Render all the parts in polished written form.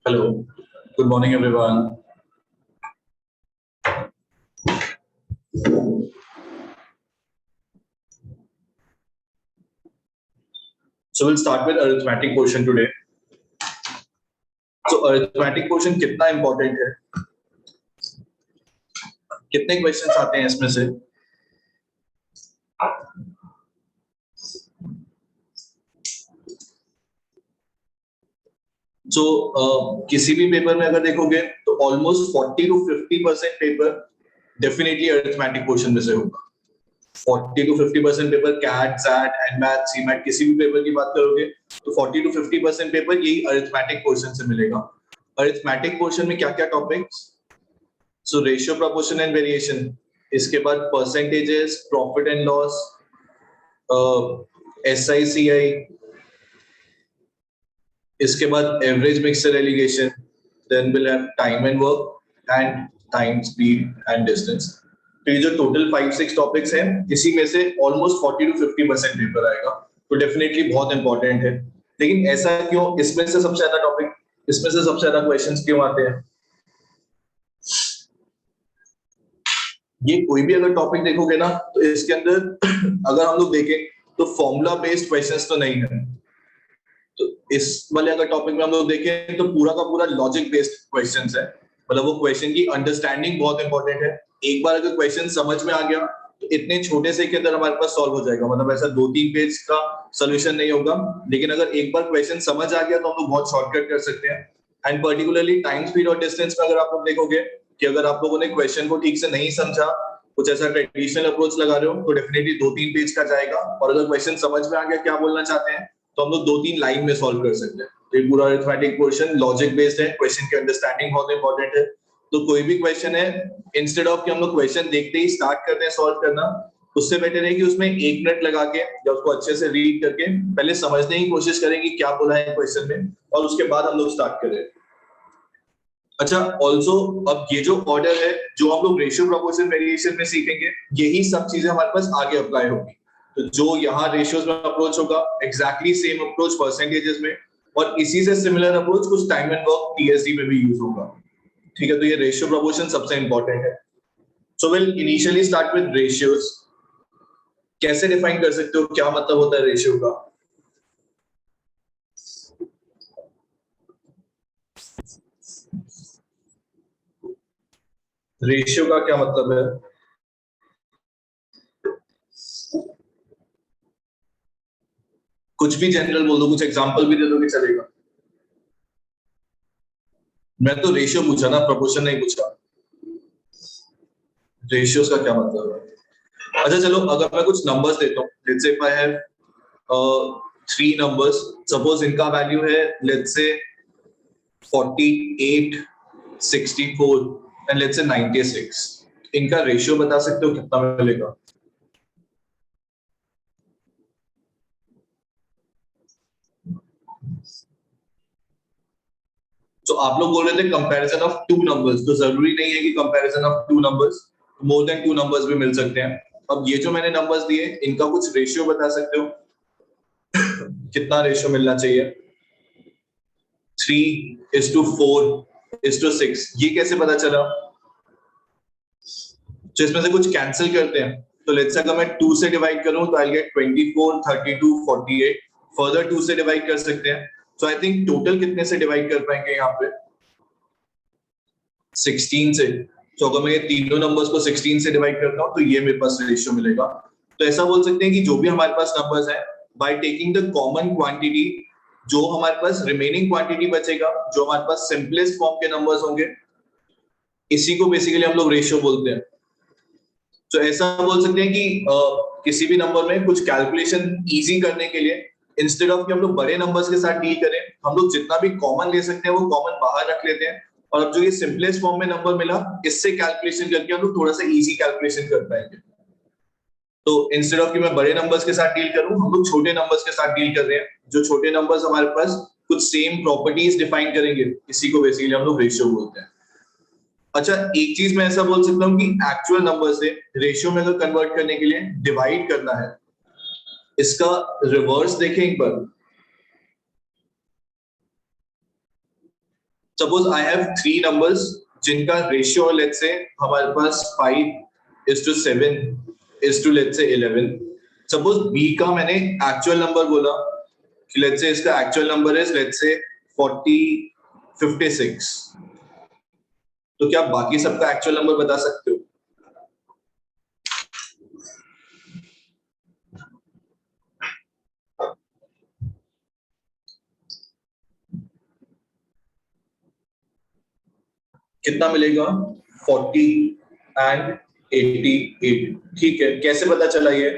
Hello, good morning, everyone. So we'll start with arithmetic portion today. So arithmetic portion कितना important है? कितने questions आते हैं इसमें से? So किसी भी पेपर में अगर देखोगे तो almost 40 to 50% paper definitely arithmetic portion में से होगा. 40 to 50% paper CAT, SAT, NMAT, CMAT किसी भी पेपर की बात करोगे तो 40 to 50% पेपर यही arithmetic portion से मिलेगा. Arithmetic portion में क्या-क्या topics? So ratio, proportion and variation. इसके बाद percentages, profit and loss, SICI. इसके बाद average mixture alligation. Then we'll have time and work and time, speed and distance. तो ये जो total 5-6 topics हैं, इसी में से almost 40 to 50% पेपर आएगा. तो definitely बहुत important है. लेकिन ऐसा क्यों? इसमें से सबसे ज्यादा topic, इसमें से सबसे ज्यादा questions क्यों आते हैं? ये कोई भी अगर टॉपिक देखोगे ना तो इसके अंदर अगर हम लोग देखें तो फॉर्मूला बेस्ड क्वेश्चंस तो नहीं है. तो इस वाले अगर टॉपिक में हम लोग देखें तो पूरा का पूरा लॉजिक बेस्ड क्वेश्चंस है. मतलब वो क्वेश्चन की अंडरस्टैंडिंग बहुत इंपॉर्टेंट है. एक बार अगर क्वेश्चन समझ में आ गया तो इतने छोटे से के अंदर हमारे पास सॉल्व हो जाएगा. मतलब ऐसा 2-3 पेज का सोल्यूशन नहीं होगा. लेकिन अगर एक बार क्वेश्चन समझ आ गया तो हम लोग बहुत शॉर्टकट कर सकते हैं. एंड पर्टिकुलरली टाइम, स्पीड और डिस्टेंस में अगर आप लोग देखोगे कि अगर आप लोगों ने क्वेश्चन को ठीक से नहीं समझा, कुछ ऐसा ट्रेडिशनल अप्रोच लगा रहे हो तो डेफिनेटली 2-3 पेज का जाएगा. और अगर क्वेश्चन समझ में आ गया क्या बोलना चाहते हैं तो हम लोग 2-3 लाइन में सॉल्व कर सकते हैं. तो ये पूरा अरिथमेटिक पोर्शन लॉजिक बेस्ड है. क्वेश्चन की अंडरस्टैंडिंग बहुत इंपॉर्टेंट है. तो कोई भी क्वेश्चन है, इंस्टेड ऑफ कि हम लोग क्वेश्चन देखते ही स्टार्ट करते हैं सॉल्व करना, उससे बेटर है कि उसमें 1 मिनट लगा के या उसको अच्छे से रीड करके पहले समझने की कोशिश करें कि क्या बोला है क्वेश्चन में, और उसके बाद हम लोग स्टार्ट करें. अच्छा, ऑल्सो अब ये जो ऑर्डर है जो हम लोग रेशियो, प्रोपोर्शन, वेरिएशन में सीखेंगे, यही सब चीजें हमारे पास आगे अप्लाई होगी. तो जो यहाँ रेशियोज में अप्रोच होगा, एग्जैक्टली सेम अप्रोच परसेंटेजेस में, और इसी से सिमिलर अप्रोच कुछ टाइम एंड वर्क टीएसडी में भी यूज होगा. ठीक है, तो ये रेशियो प्रोपोर्शन सबसे इंपॉर्टेंट है. So will initially start with ratios. कैसे डिफाइन कर सकते हो क्या मतलब होता है रेशियो का? रेशियो का क्या मतलब है? कुछ भी जनरल बोल दो, कुछ एग्जांपल भी दे दो कि चलेगा. मैं तो रेशियो पूछा ना, प्रोपोर्शन नहीं पूछा. रेशियोज का क्या मतलब है? अच्छा चलो, अगर मैं कुछ नंबर्स देता हूँ, let's say if I have 3 numbers, suppose इनका वैल्यू है let's say 48, 64 and let's say 96. इनका रेशियो बता सकते हो कितना मिलेगा? तो आप लोग बोल रहे थे कंपैरिजन ऑफ 2 नंबर्स, तो जरूरी नहीं है कि comparison of 2 numbers, more than 2 numbers भी मिल सकते हैं. अब ये जो मैंने नंबर्स दिए, इनका कुछ रेशियो बता सकते हो? कितना रेशियो मिलना चाहिए? 3:4:6. ये कैसे पता चला? तो इसमें से कुछ कैंसिल करते हैं. तो लेट्स से अगर मैं 2 से डिवाइड करूं तो आई गेट 24, 32, 48. फर्दर 2 से डिवाइड कर सकते हैं. सो आई थिंक टोटल कितने से डिवाइड कर पाएंगे यहाँ पे? 16 से. तो अगर मैं ये तीनों नंबर्स को 16 से डिवाइड करता हूँ तो ये मेरे पास रेशियो मिलेगा. तो ऐसा बोल सकते हैं कि जो भी हमारे पास नंबर्स हैं, by taking the common quantity, जो हमारे पास रिमेनिंग क्वांटिटी बचेगा, जो हमारे पास सिंपलेस्ट फॉर्म के नंबर्स होंगे, इसी को बेसिकली हम लोग रेशियो बोलते हैं. तो ऐसा बोल सकते हैं कि किसी भी नंबर में कुछ कैलकुलेशन इजी करने के लिए, इंस्टेड ऑफ कि हम लोग बड़े नंबर्स के साथ डील करें, हम लोग जितना भी कॉमन ले सकते हैं वो कॉमन बाहर रख लेते हैं. और अब जो ये सिंपलेस्ट फॉर्म में नंबर मिला, इससे कैलकुलेशन करके हम लोग थोड़ा सा इजी कैलकुलेशन कर पाएंगे. तो इंस्टेड ऑफ कि मैं बड़े नंबर्स के साथ डील करूं, हम लोग छोटे नंबर्स के साथ डील कर रहे हैं. जो छोटे नंबर्स हमारे पास कुछ सेम प्रॉपर्टीज डिफाइन करेंगे, इसी को बेसिकली हम लोग रेशियो बोलते हैं. अच्छा, एक चीज मैं ऐसा बोल सकता हूँ कि एक्चुअल नंबर से रेशियो में अगर कन्वर्ट करने के लिए डिवाइड करना है, इसका रिवर्स देखें एक बार. सपोज आई हैव 3 नंबर्स जिनका रेशियो लेट्स से हमारे पास 5:7 लेट्स से 11. सपोज बी का मैंने एक्चुअल नंबर बोला कि लेट्स से इसका एक्चुअल नंबर है लेट्स से 56. तो क्या बाकी सबका एक्चुअल नंबर बता सकते हो? कितना मिलेगा? 40 एंड 88. ठीक है, कैसे पता चला ये?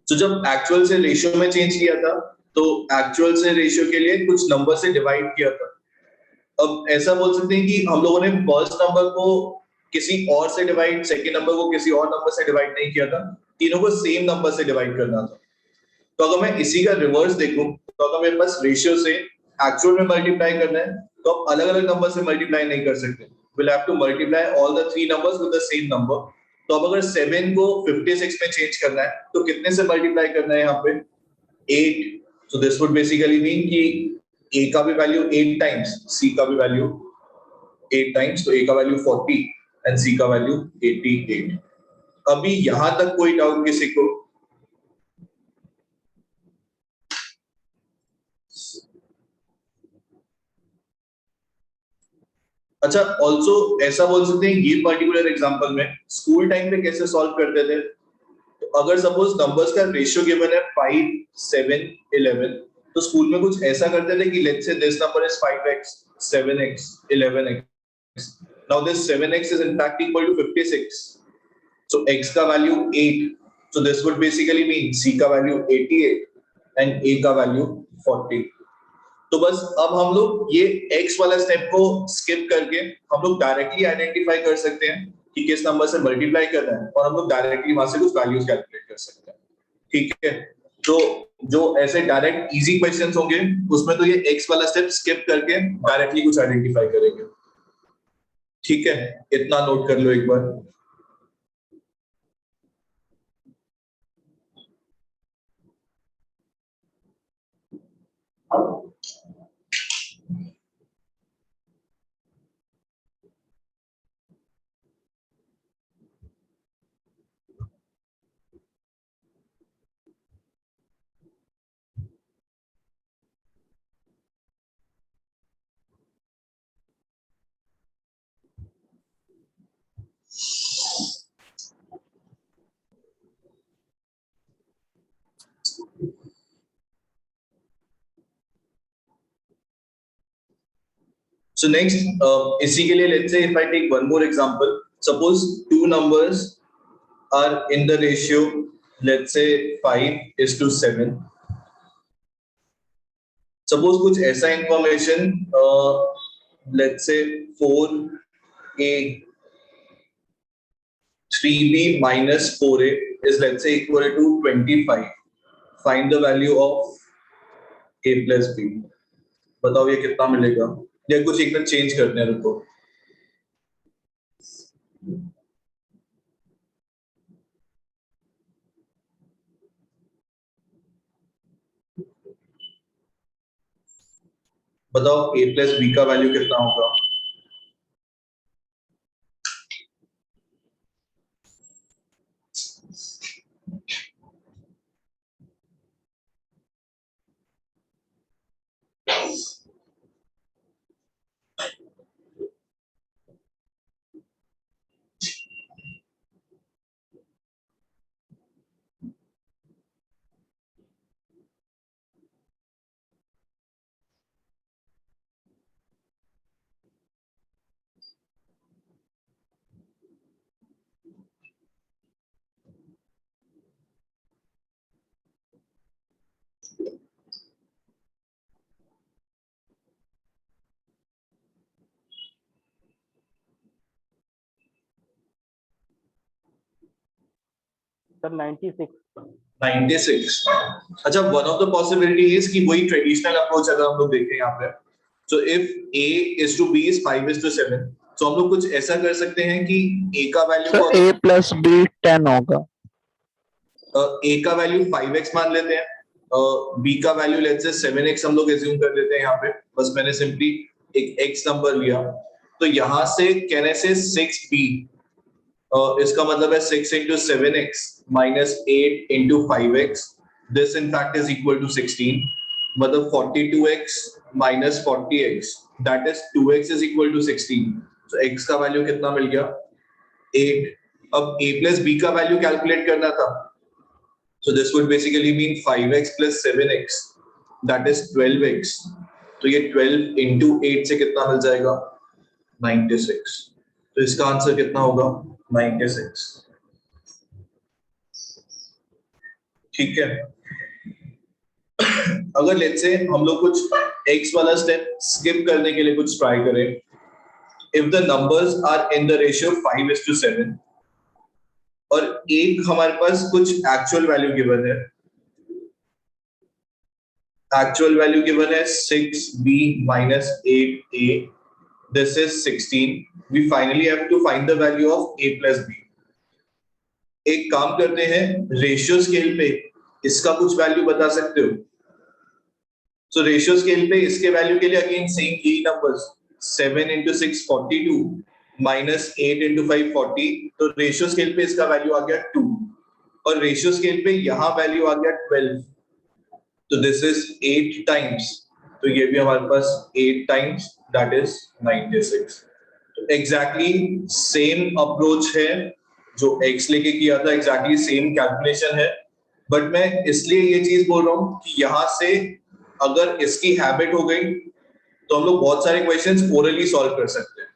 तो जब एक्चुअल से रेशियो में चेंज किया था तो एक्चुअल से रेशियो के लिए कुछ नंबर से डिवाइड किया था. अब ऐसा बोल सकते हैं कि हम लोगों ने फर्स्ट नंबर को किसी और से डिवाइड, सेकंड नंबर को किसी और नंबर से डिवाइड नहीं किया था, तीनों को सेम नंबर से डिवाइड करना था. तो अगर मैं इसी का रिवर्स देखूं तो अगर मेरे पास रेशियो से एक्चुअल में मल्टीप्लाई करना है तो आप अलग अलग नंबर से मल्टीप्लाई नहीं कर सकते. Will have to multiply all the three numbers with the same number. तो अब अगर 7 को 56 में चेंज करना है तो कितने से मल्टीप्लाई करना है? यहाँ पे 8. So this would basically mean कि a का भी वैल्यू 8 टाइम्स, c का भी वैल्यू 8 टाइम्स. तो a का वैल्यू 40 एंड c का वैल्यू 88. अभी यहां तक कोई डाउट किसी को? अच्छा, ऑल्सो ऐसा बोल सकते हैं ये पर्टिकुलर एग्जांपल में स्कूल टाइम पे कैसे सॉल्व करते थे. तो अगर सपोज नंबर्स का रेशियो गिवन है 5, 7, 11, तो स्कूल में कुछ ऐसा करते थे कि लेट्स से this number is 5x, 7x, 11x. Now this 7x is in fact equal to 56. So x का value 8. So this would basically mean c का वैल्यू 88 and a का वैल्यू 40. तो बस अब हम लोग ये x वाला स्टेप को स्किप करके हम लोग डायरेक्टली आइडेंटिफाई कर सकते हैं कि किस नंबर से मल्टीप्लाई करना है और हम लोग डायरेक्टली वहां से कुछ वैल्यूज कैलकुलेट कर सकते हैं. ठीक है, तो जो ऐसे डायरेक्ट इजी क्वेश्चंस होंगे उसमें तो ये x वाला स्टेप स्किप करके डायरेक्टली कुछ आइडेंटिफाई करेंगे. ठीक है, इतना नोट कर लो एक बार. So next, इसी के लिए let's say if I take one more example, suppose two numbers are in the ratio, let's say 5:7. Suppose कुछ ऐसा information, let's say 4a 3b minus 4a is let's say equal to 25. Find the value of a plus b. बताओ ये कितना मिलेगा? या कुछ एक change करते हैं, रुको. बताओ a प्लस बी का वैल्यू कितना होगा? सर 96. 96. अच्छा, one of the possibility is कि वही ट्रेडिशनल अप्रोच अगर हम लोग देखें यहाँ पे, so if a is to b is 5:7, तो हम लोग कुछ ऐसा कर सकते हैं कि a का value sir a plus b 10 होगा. a का वैल्यू 5x मान लेते हैं बी का वैल्यू लेट्स से 7x हम लोग एज्यूम कर लेते हैं यहाँ पे, बस मैंने सिंपली एक x नंबर लिया, तो यहाँ से कहने से 6b, इसका मतलब है 6 into 7x minus 8 into 5x, this in fact is equal to 16, मतलब 42x minus 40x, that is 2x is equal to 16, so x का वैल्यू कितना मिल गया 8। अब a plus b का वैल्यू कैलकुलेट करना था, so this would basically mean 5x plus 7x, that is 12x, तो ये 12 into 8 से कितना मिल जाएगा 96, तो इसका आंसर कितना होगा 96। ठीक है, अगर लेट्स से हम लोग कुछ x वाला स्टेप स्किप करने के लिए कुछ ट्राई करें, if the numbers are in the ratio 5:7 और एक हमारे पास कुछ एक्चुअल वैल्यू गिवन है, actual value given as 6b minus 8a, this is 16, we finally have to find the value of a plus b। एक काम करते हैं, रेशियो स्केल पे इसका कुछ वैल्यू बता सकते हो, सो रेशियो स्केल पे इसके वैल्यू के लिए अगेन सेम यही नंबर्स, 7 into 6 42 minus 8 into 5 40, तो रेशियो स्केल पे इसका वैल्यू आ गया 2 और रेशियो स्केल पे यहाँ वैल्यू आ गया 12, तो दिस इज 8 टाइम्स, तो ये भी हमारे पास 8 टाइम्स, दैट इज 96। तो एग्जैक्टली सेम अप्रोच है जो x लेके किया था, एग्जैक्टली सेम कैलकुलेशन है, बट मैं इसलिए ये चीज बोल रहा हूँ कि यहाँ से अगर इसकी हैबिट हो गई तो हम लोग बहुत सारे क्वेश्चंस ओरली सॉल्व कर सकते हैं।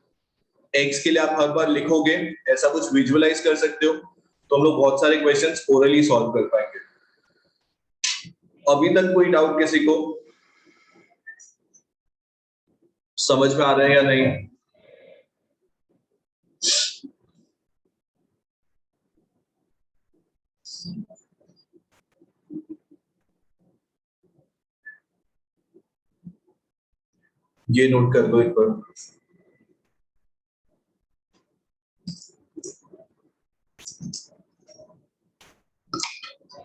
x के लिए आप हर बार लिखोगे, ऐसा कुछ विजुअलाइज कर सकते हो, तो हम लोग बहुत सारे क्वेश्चंस ओरली सॉल्व कर पाएंगे। अभी तक कोई डाउट किसी को, समझ में आ रहा है या नहीं? ये नोट कर लो एक बार।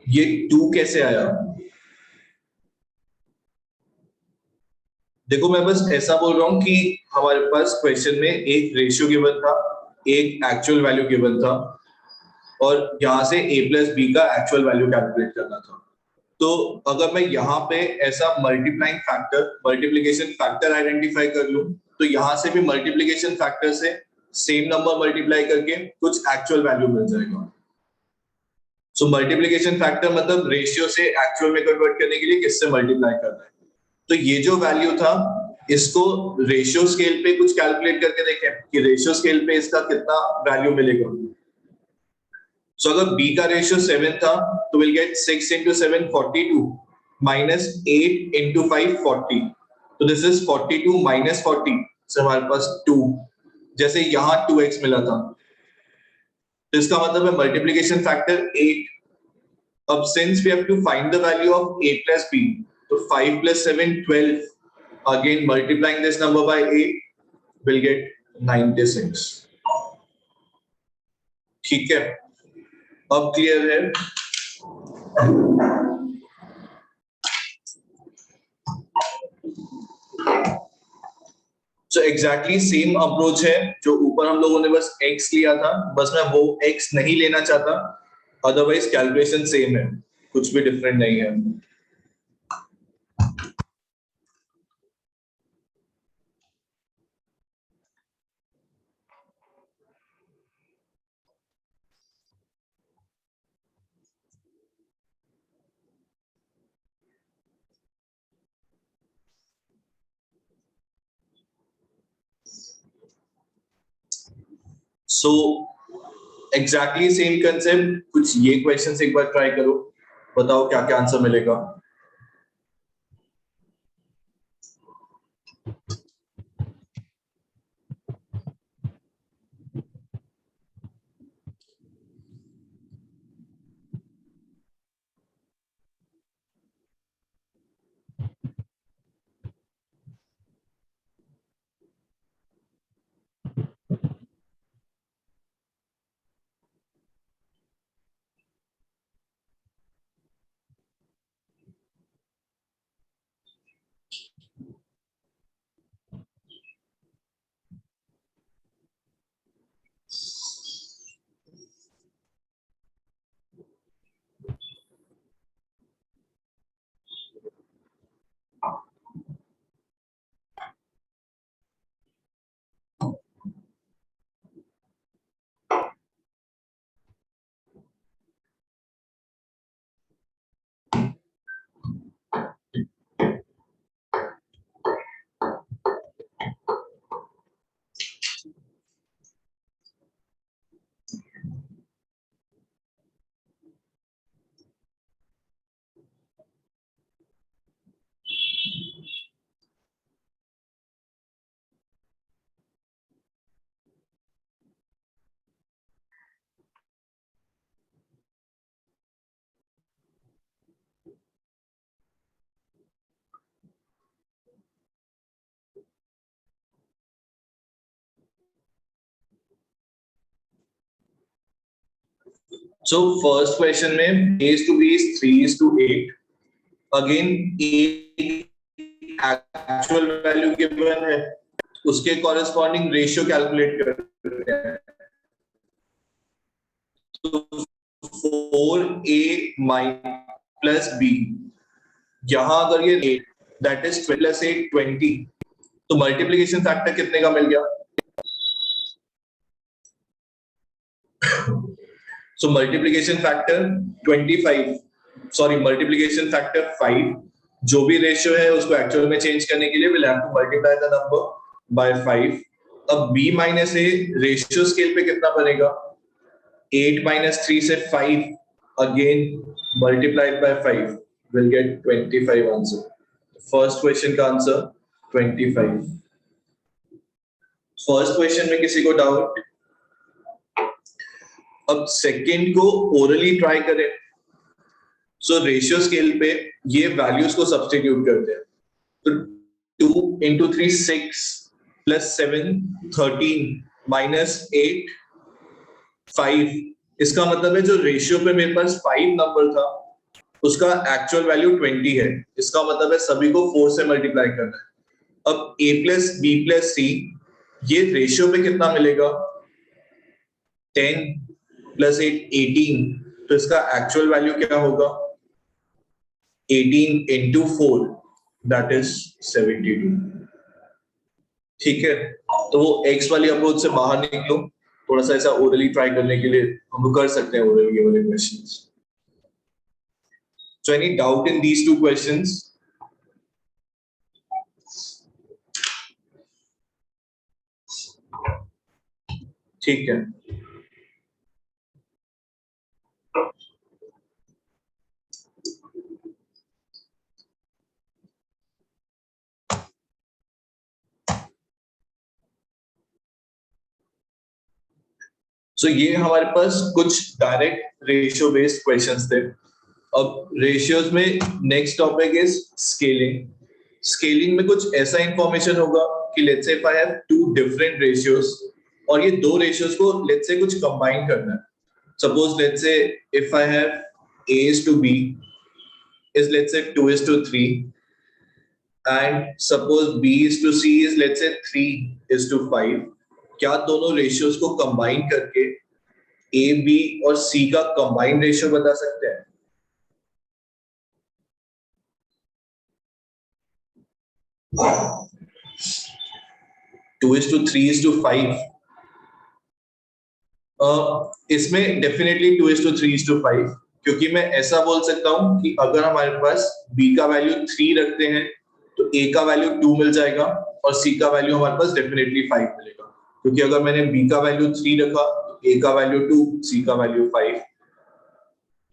ये 2 कैसे आया? देखो मैं बस ऐसा बोल रहा हूं कि हमारे पास क्वेश्चन में एक रेशियो गिवन था, एक एक्चुअल वैल्यू गिवन था और यहां से a प्लस बी का एक्चुअल वैल्यू कैलकुलेट करना था। तो अगर मैं यहाँ पे ऐसा multiplying factor, multiplication factor identify कर लूं, तो यहां से भी मल्टीप्लिकेशन फैक्टर से सेम नंबर मल्टीप्लाई करके कुछ एक्चुअल वैल्यू मिल जाएगा। सो मल्टीप्लिकेशन फैक्टर मतलब रेशियो से एक्चुअल में कन्वर्ट करने के लिए किससे मल्टीप्लाई करना है। तो ये जो वैल्यू था, इसको रेशियो स्केल पे कुछ कैलकुलेट करके देखें कि रेशियो स्केल पे इसका कितना वैल्यू मिलेगा। सो अगर b का रेशियो 7 था तो will gate 6 into 7 42 minus 8 into 5 40, तो दिस इज 42 minus 40, so हमारे पास 2, जैसे यहाँ 2x मिला था, तो इसका मतलब है मल्टीप्लिकेशन फैक्टर 8। अब since we have to find the value of a plus b, तो 5 plus 7 12, again multiplying this number by 8 will get 96। ठीक है, अब क्लियर है? सो एग्जैक्टली सेम अप्रोच है जो ऊपर हम लोगों ने बस x लिया था, बस मैं वो x नहीं लेना चाहता, अदरवाइज कैलकुलेशन सेम है, कुछ भी डिफरेंट नहीं है। सो एग्जैक्टली सेम कंसेप्ट, कुछ ये क्वेश्चंस एक बार ट्राई करो, बताओ क्या क्या आंसर मिलेगा। So first question में A is to B is 3 is to 8. Again A actual value given है, उसके corresponding ratio calculate करते हैं. तो 4A plus B, यहाँ अगर ये 8 that is 12 plus 8 20, तो मल्टीप्लिकेशन फैक्टर कितने का मिल गया? So multiplication factor 25, sorry multiplication factor 5. जो भी रेशियो है उसको एक्चुअल में चेंज करने के लिए we'll have to multiply the number by 5. अब B minus A ratio scale पे कितना बनेगा? 8 minus 3 से 5 again multiplied by 5 will get 25 answer. First question का आंसर 25. फर्स्ट क्वेश्चन में किसी को डाउट? अब सेकंड को ओरली ट्राई करें. सो रेशियो स्केल पे ये वैल्यूज को सब्स्टिट्यूट करते हैं. तो 2 into 3 6 plus 7 13 minus 8 5. इसका मतलब है जो रेशियो पे मेरे पास 5 नंबर था उसका एक्चुअल वैल्यू 20 है. इसका मतलब है सभी को 4 से मल्टीप्लाई करना है. अब A plus B plus C ये रेशियो पे कितना मिलेगा? 10 plus 8 18. तो इसका एक्चुअल वैल्यू क्या होगा? 18 into 4 that is 72. ठीक है, तो वो x वाली अप्रोच से बाहर निकलो. थोड़ा सा ऐसा ओरली ट्राई करने के लिए हम लोग कर सकते हैं ओरली ये वाले questions. So any doubt in these two questions? ठीक है. So ये हमारे पास कुछ डायरेक्ट रेशियो बेस्ड क्वेश्चंस थे. अब रेशियोज में next topic is scaling. Scaling में कुछ ऐसा इंफॉर्मेशन होगा कि let's say if I have two different ratios और ये दो रेशियोज को लेट्स से कुछ कंबाइन करना है. Suppose let's say if I have A is to B is let's say 2 is to 3 and suppose B is to C is let's say 3 is to 5. क्या दोनों ratios को combine करके A, B और C का combine ratio बता सकते हैं? Two is to 3 is to 5. इसमें definitely 2 is to 3 is to 5, क्योंकि मैं ऐसा बोल सकता हूं कि अगर हमारे पास B का वैल्यू 3 रखते हैं तो A का वैल्यू 2 मिल जाएगा और C का वैल्यू हमारे पास डेफिनेटली 5 मिलेगा. क्योंकि अगर मैंने B का वैल्यू 3 रखा तो A का वैल्यू 2, C का वैल्यू 5.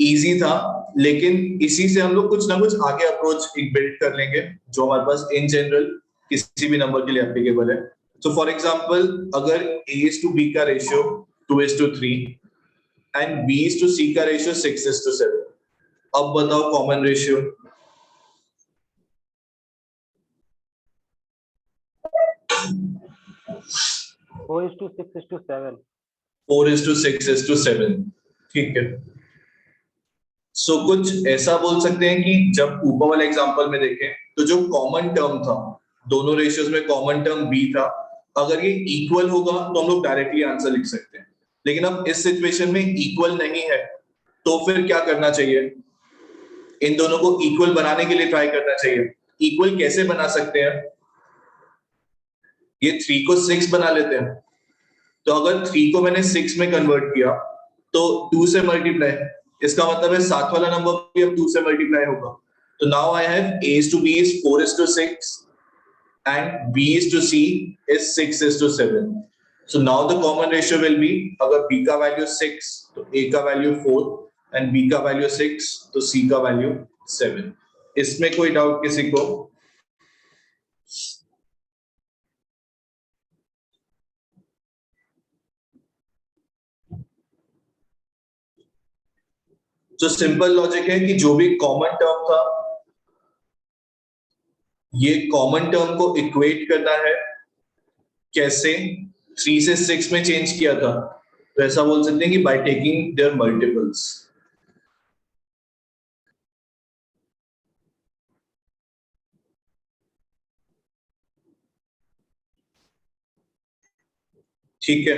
इजी था, लेकिन इसी से हम लोग कुछ ना कुछ आगे अप्रोच एक बिल्ड कर लेंगे जो हमारे पास इन जनरल किसी भी नंबर के लिए एप्लीकेबल है. सो फॉर एग्जांपल अगर A is to B का रेशियो 2 is to 3 and B is to C का रेशियो 6 is to 7. अब बताओ common ratio. Four is to 6 is to 7. 4 is to 6 is to 7. ठीक है. सो कुछ ऐसा बोल सकते हैं कि जब ऊपर वाले एग्जांपल में देखें तो जो कॉमन टर्म था दोनों रेशियोज में कॉमन टर्म B था, अगर ये इक्वल होगा तो हम लोग डायरेक्टली आंसर लिख सकते हैं. लेकिन अब इस सिचुएशन में इक्वल नहीं है तो फिर क्या करना चाहिए? इन दोनों को इक्वल बनाने के लिए ट्राई करना चाहिए. इक्वल कैसे बना सकते हैं? ये 3 को 6 बना लेते हैं. तो अगर 3 को मैंने 6 में कन्वर्ट किया तो 2 से मल्टीप्लाई, इसका मतलब है साथ वाला नंबर भी अब 2 से मल्टीप्लाई होगा. तो now I have A is to B is 4 is to 6 and B is to C is 6 is to 7. So now the common ratio will be अगर B का वैल्यू 6 तो A का वैल्यू 4 and B का value 6 तो C का value 7. इसमें कोई doubt किसी को? जो सिंपल लॉजिक है कि जो भी कॉमन टर्म था ये कॉमन टर्म को इक्वेट करना है. कैसे? 3 से 6 में चेंज किया था तो ऐसा बोल सकते हैं कि बाय टेकिंग देयर मल्टीपल्स। ठीक है,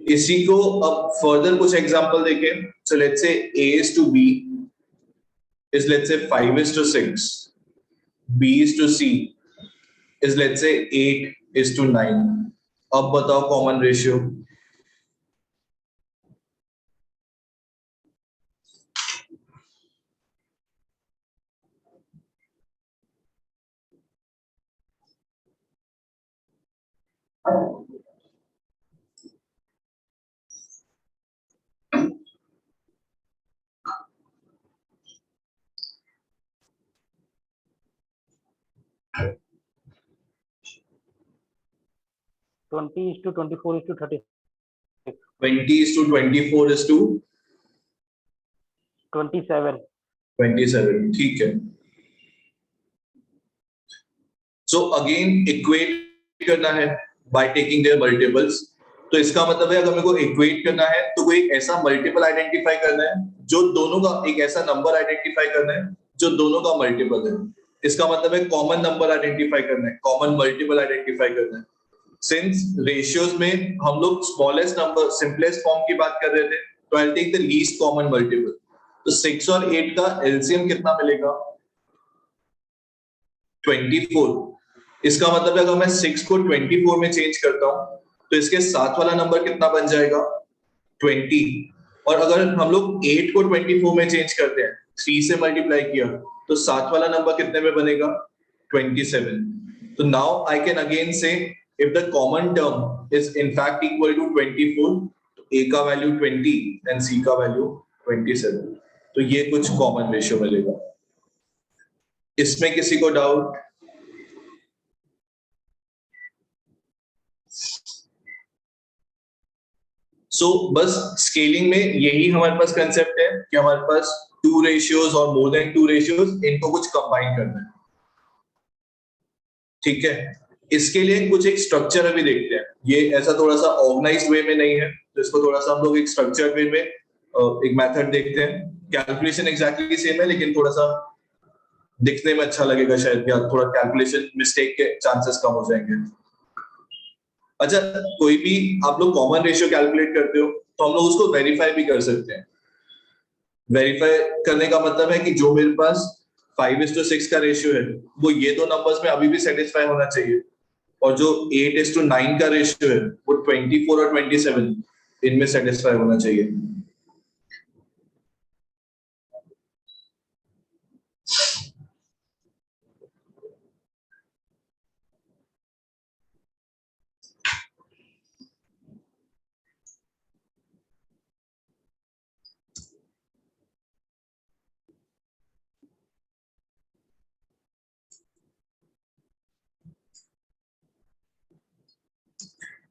इसी को अब फर्दर कुछ एग्जांपल देखें। So let's say a is to b is let's say 5 is to 6, b is to c is let's say 8 is to 9। अब बताओ common ratio. Twenty is to 24 is to 36 20 is to 24 is to 27 27। ठीक है, so again equate करना है by taking their multiples. तो इसका मतलब है अगर मेरे को इक्वेट करना है तो कोई ऐसा मल्टीपल आइडेंटिफाई करना है जो दोनों का, एक ऐसा नंबर आइडेंटिफाई करना है जो दोनों का मल्टीपल है। इसका मतलब है कॉमन नंबर आइडेंटिफाई करना है, कॉमन मल्टीपल आइडेंटिफाई करना है। सिंस रेशियोज में हम लोग स्मॉलेस्ट नंबर, सिंपलेस्ट फॉर्म की बात कर रहे थे, तो I take the least common multiple. तो 6 और 8 का एलसीएम कितना मिलेगा? 24। इसका मतलब है अगर मैं 6 को 24 में चेंज करता हूं तो इसके साथ वाला नंबर कितना बन जाएगा? 20। और अगर हम लोग 8 को 24 में चेंज करते हैं, 3 से मल्टीप्लाई किया, तो साथ वाला नंबर कितने में बनेगा? 27। तो now I can again say if the common term is in fact equal to 24, तो a का वैल्यू 20 एंड c का वैल्यू 27। तो ये कुछ कॉमन रेशियो मिलेगा। इसमें किसी को डाउट? सो बस स्केलिंग में यही हमारे पास कंसेप्ट है कि हमारे पास टू रेशियोज और मोर देन टू रेशियोज, इनको कुछ कंबाइन करना है। ठीक है, इसके लिए कुछ एक स्ट्रक्चर अभी देखते हैं। ये ऐसा थोड़ा सा ऑर्गेनाइज्ड वे में नहीं है, तो इसको थोड़ा सा हम लोग एक स्ट्रक्चर्ड वे में एक मेथड देखते हैं। कैलकुलेशन एग्जैक्टली सेम है, लेकिन थोड़ा सा दिखने में अच्छा लगेगा शायद, या थोड़ा कैलकुलेशन मिस्टेक के चांसेस कम हो जाएंगे। अच्छा, कोई भी आप लोग कॉमन रेशियो कैलकुलेट करते हो तो हम लोग उसको वेरीफाई भी कर सकते हैं। वेरीफाई करने का मतलब है कि जो मेरे पास 5:6 का रेशियो है, वो ये दो नंबर्स में अभी भी सेटिस्फाई होना चाहिए, और जो 8:9 का रेशियो है वो 24 और 27 इनमें सेटिस्फाई होना चाहिए।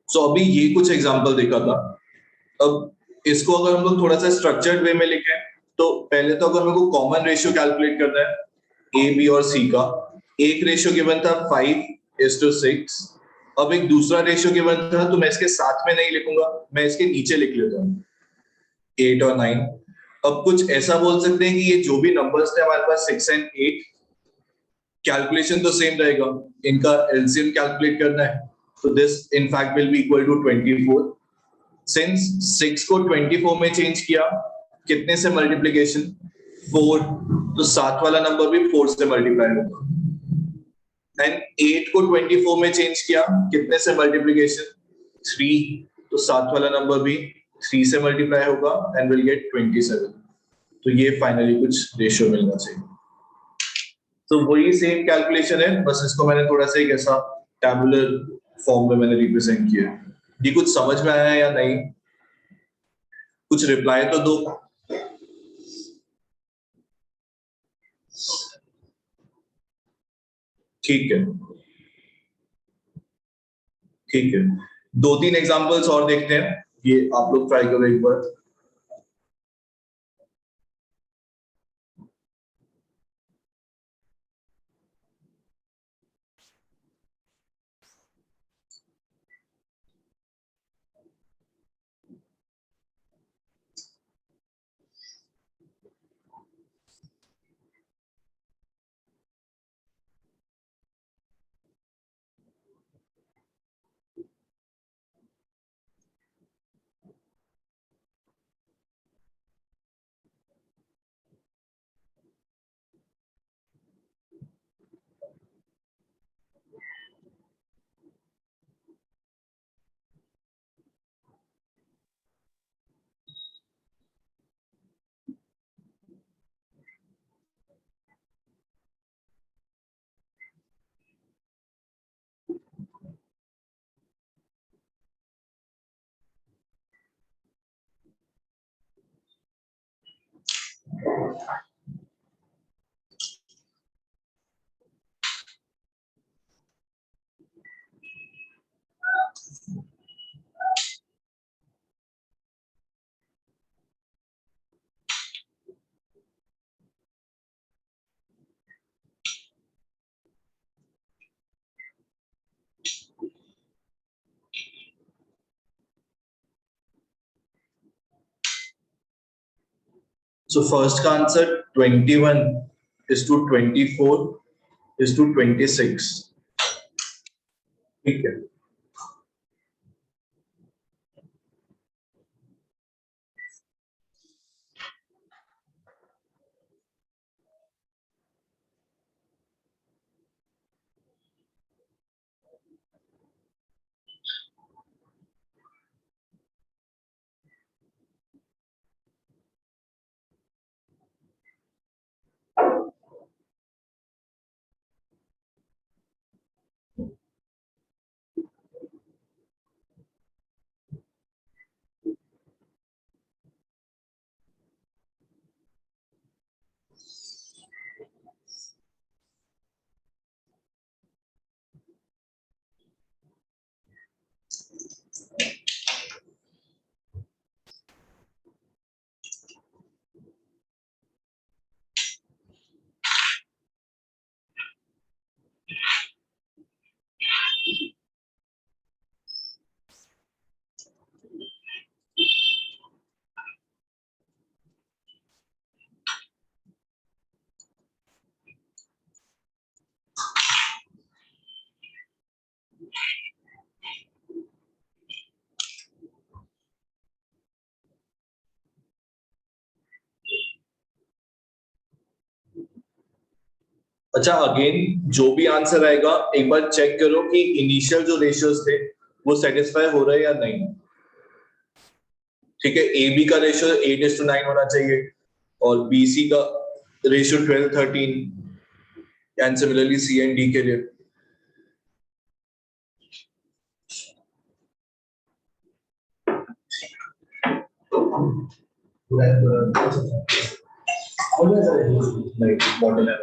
सो अभी ये कुछ एग्जांपल देखा था। अब इसको अगर हम लोग थोड़ा सा स्ट्रक्चर्ड वे में लिखें, तो पहले तो अगर मेरे को कॉमन रेशियो कैलकुलेट करना है ए बी और सी का, एक रेशियो गिवन था 5:6। अब एक दूसरा रेशियो गिवन था, तो मैं इसके साथ में नहीं लिखूंगा, मैं इसके नीचे लिख लेता हूँ 8 और 9। अब कुछ ऐसा बोल सकते हैं कि ये जो भी नंबर्स थे हमारे पास 6 एंड 8, कैलकुलेशन तो सेम रहेगा, इनका एलसीएम कैलकुलेट करना है। तो this in fact will be equal to 24। Since 6 को 24 में चेंज किया, कितने से मल्टीप्लीकेशन? 4। तो साथ वाला नंबर भी 4 से मल्टीप्लाई होगा। एंड 8 को 24 में चेंज किया, कितने से मल्टीप्लीकेशन? 3। तो साथ वाला नंबर भी 3 से मल्टीप्लाई होगा एंड विल गेट 27। तो ये फाइनली कुछ रेशियो मिलना चाहिए। तो वही सेम कैलकुलेशन है, बस इसको मैंने थोड़ा सा एक ऐसा टैबुलर फॉर्म में मैंने रिप्रेजेंट किया। ये कुछ समझ में आया या नहीं? कुछ रिप्लाई तो दो। ठीक है, ठीक है, 2-3 एग्जांपल्स और देखते हैं, ये आप लोग ट्राई करो एक बार। So first का answer 21 is to 24 is to 26. ठीक है. अच्छा, अगेन जो भी आंसर आएगा एक बार चेक करो कि इनिशियल जो रेशियोज थे वो सेटिस्फाई हो रहे हैं या नहीं. ठीक है, ए बी का रेशियो 8:9 होना चाहिए और बी सी का ratio 12:13 and similarly C and D के लिए. नहीं, मॉडल है.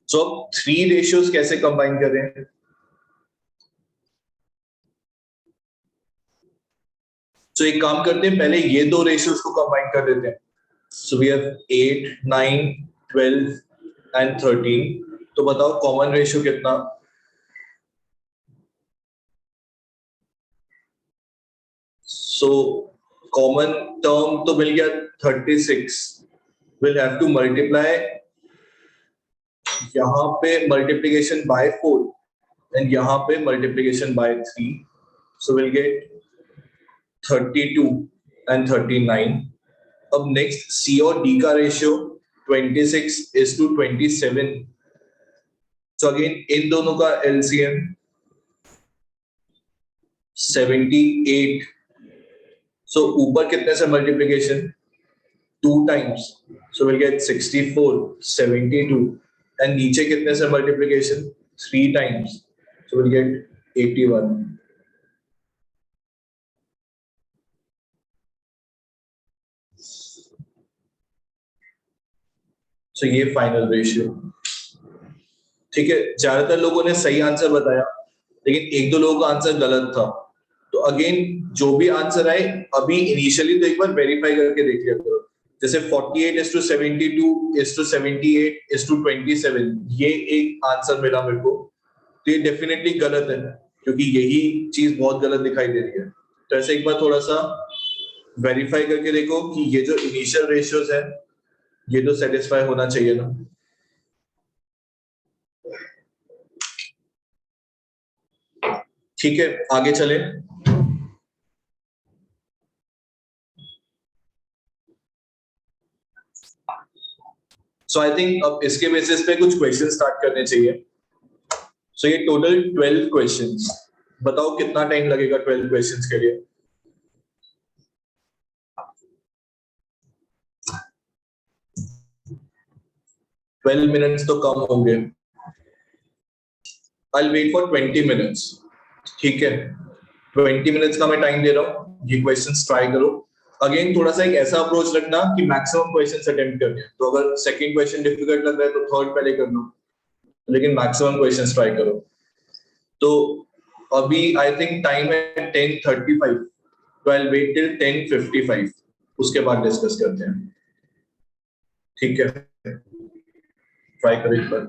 सो अब 3 रेशियोज कैसे कंबाइन करें? तो एक काम करते हैं, पहले ये 2 रेशियोज को कंबाइन कर देते हैं. So we have 8, 9, 12 and 13. तो बताओ कॉमन रेशियो कितना? सो कॉमन टर्म तो मिल गया 36. विल हैव टू मल्टीप्लाई यहां पे मल्टीप्लिकेशन बाय 4 एंड यहां पे multiplication bye 3. So will get 32 and 39. अब नेक्स्ट सी और डी का रेशियो 26:27. सो अगेन इन दोनों का एलसीएम 78. सो ऊपर कितने से multiplication 2 times. So will get 64, 72 and नीचे कितने से multiplication 3 times. So will get 81. सो ये फाइनल रेशियो. ठीक है, ज्यादातर लोगों ने सही आंसर बताया लेकिन एक दो लोगों का आंसर गलत था. तो अगेन जो भी आंसर आए अभी इनिशियली तो एक बार वेरीफाई करके देख लिया करो. जैसे 48:72:78:27 ये एक आंसर मिला मेरे को, तो ये डेफिनेटली गलत है क्योंकि यही चीज बहुत गलत दिखाई दे रही है. तो ऐसे एक बार थोड़ा सा वेरीफाई करके देखो कि ये जो इनिशियल रेशियोज है ये तो सेटिस्फाई होना चाहिए ना. ठीक है, आगे चले. सो आई थिंक अब इसके बेसिस पे कुछ क्वेश्चन स्टार्ट करने चाहिए. सो ये टोटल 12 क्वेश्चंस. बताओ कितना टाइम लगेगा 12 क्वेश्चंस के लिए? 12 मिनट्स तो कम होंगे. I'll wait for 20 minutes. ठीक है, 20 मिनट्स का मैं टाइम दे रहा हूँ, ये क्वेश्चंस ट्राई करो. अगेन थोड़ा सा एक ऐसा अप्रोच रखना कि मैक्सिमम क्वेश्चंस अटेम्प्ट करने हैं. तो अगर सेकंड क्वेश्चन डिफिकल्ट लग रहा है तो थर्ड पहले कर लो, लेकिन मैक्सिमम क्वेश्चंस ट्राई करो. तो अभी आई थिंक टाइम है 10:35, तो आई विल वेट टिल 10:55, उसके बाद डिस्कस करते हैं. ठीक है, ट्राई करो एक बार.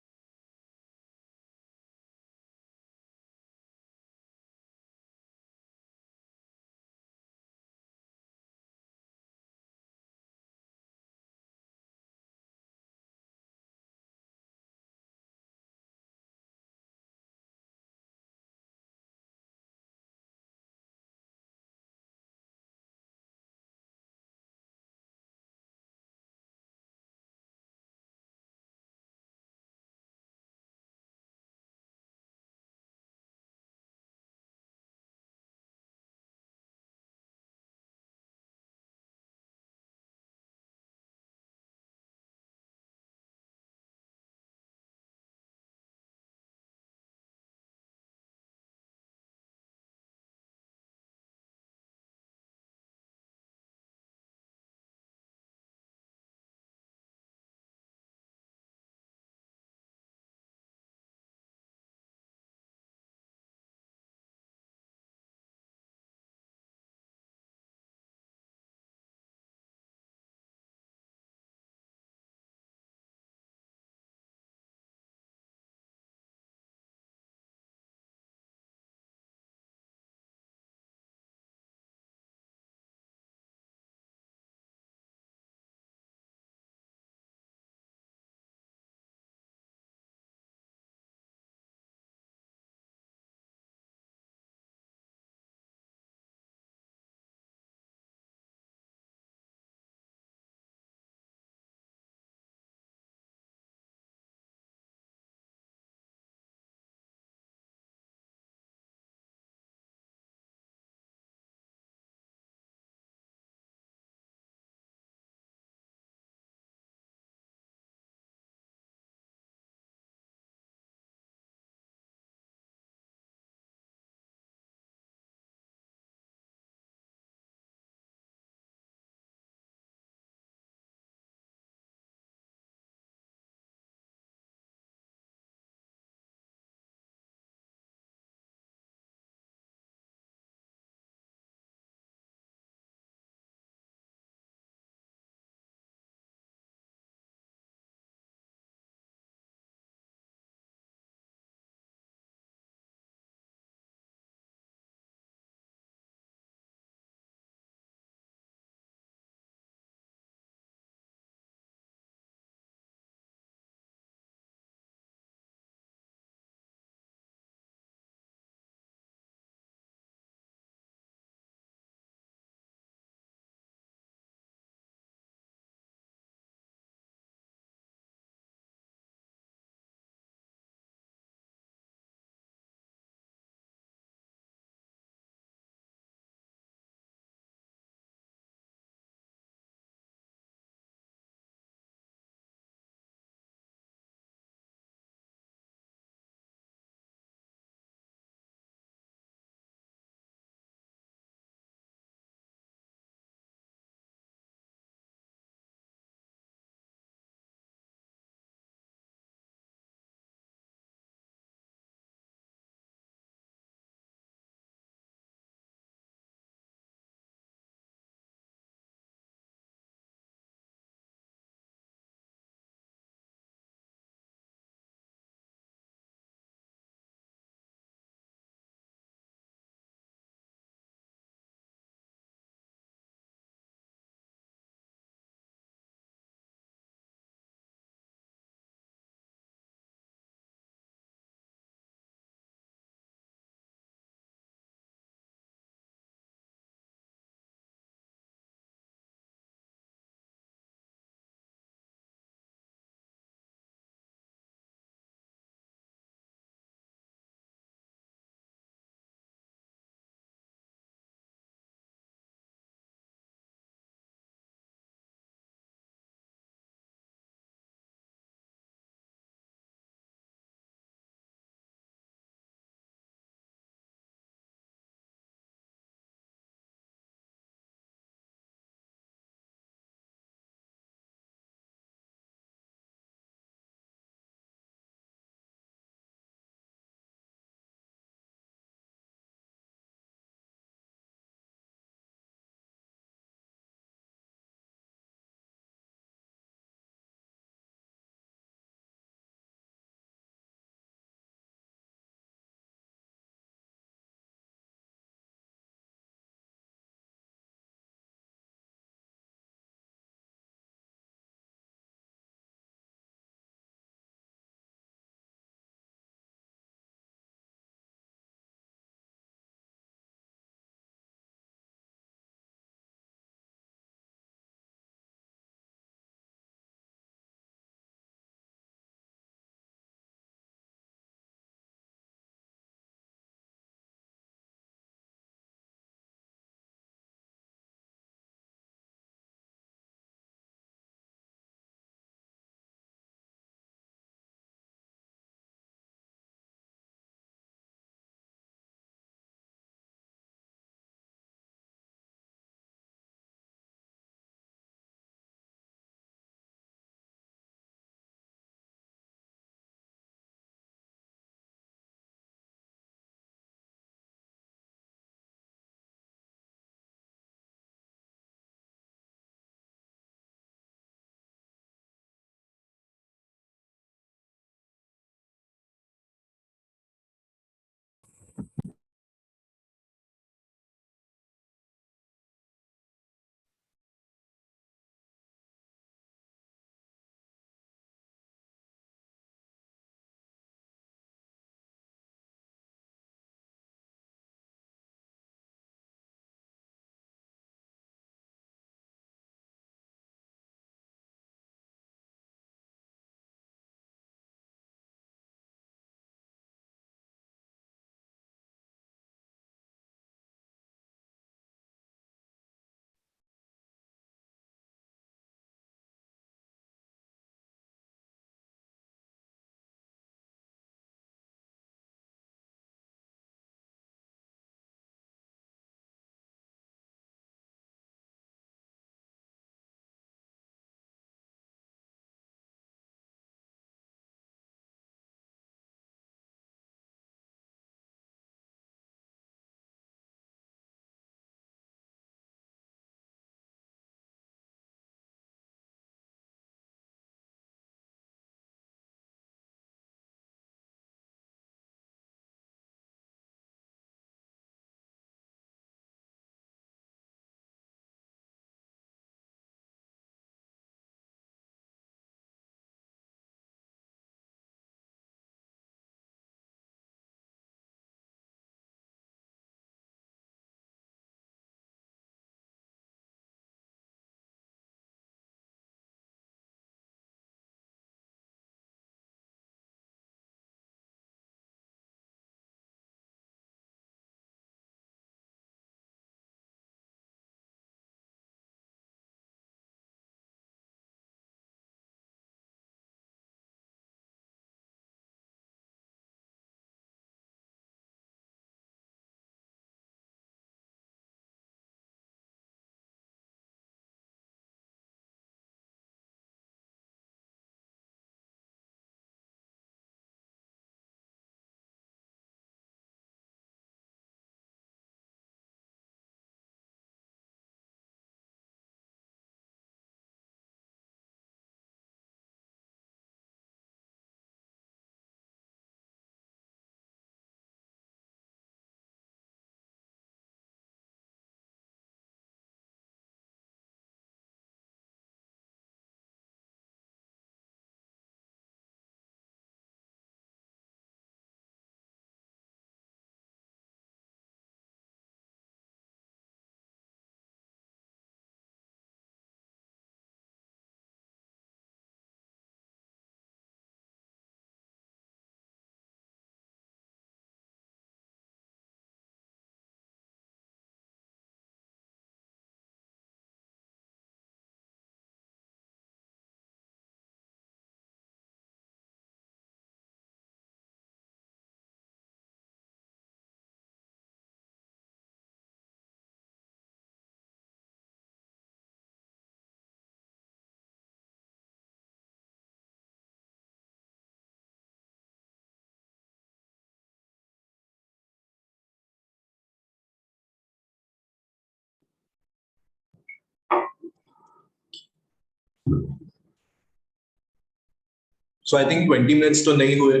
सो आई थिंक 20 मिनट्स तो नहीं हुए,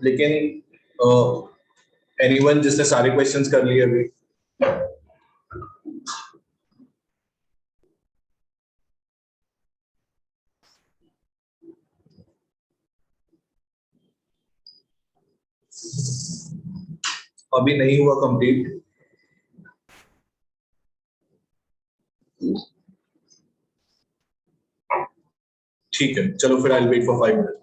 लेकिन एनीवन जिसने सारे क्वेश्चंस कर लिए अभी? अभी नहीं हुआ कंप्लीट। ठीक है, चलो फिर आई वेट फॉर 5 मिनट्स।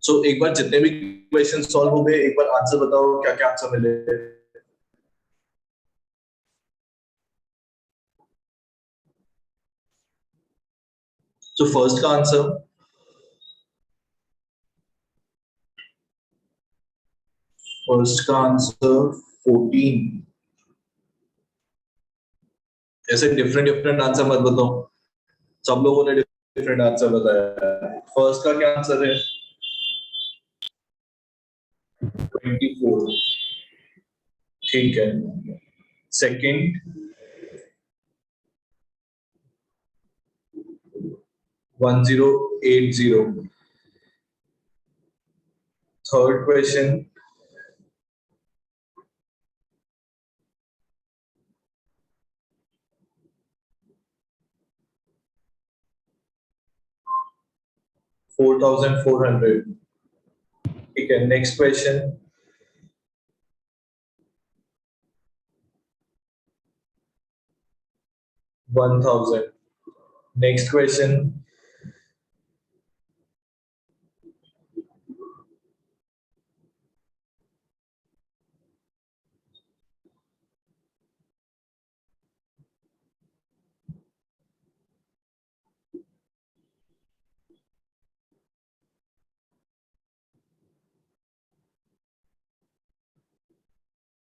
सो एक बार जितने भी क्वेश्चन सॉल्व हो गए एक बार आंसर बताओ क्या क्या आंसर मिले। सो फर्स्ट का आंसर फर्स्ट का आंसर 14। ऐसे डिफरेंट डिफरेंट आंसर मत बताओ, सब लोगों ने डिफरेंट आंसर बताया। फर्स्ट का क्या आंसर है? 24। ठीक है। सेकंड 1080। Third question 4400। ठीक है। Next question 1000। नेक्स्ट क्वेश्चन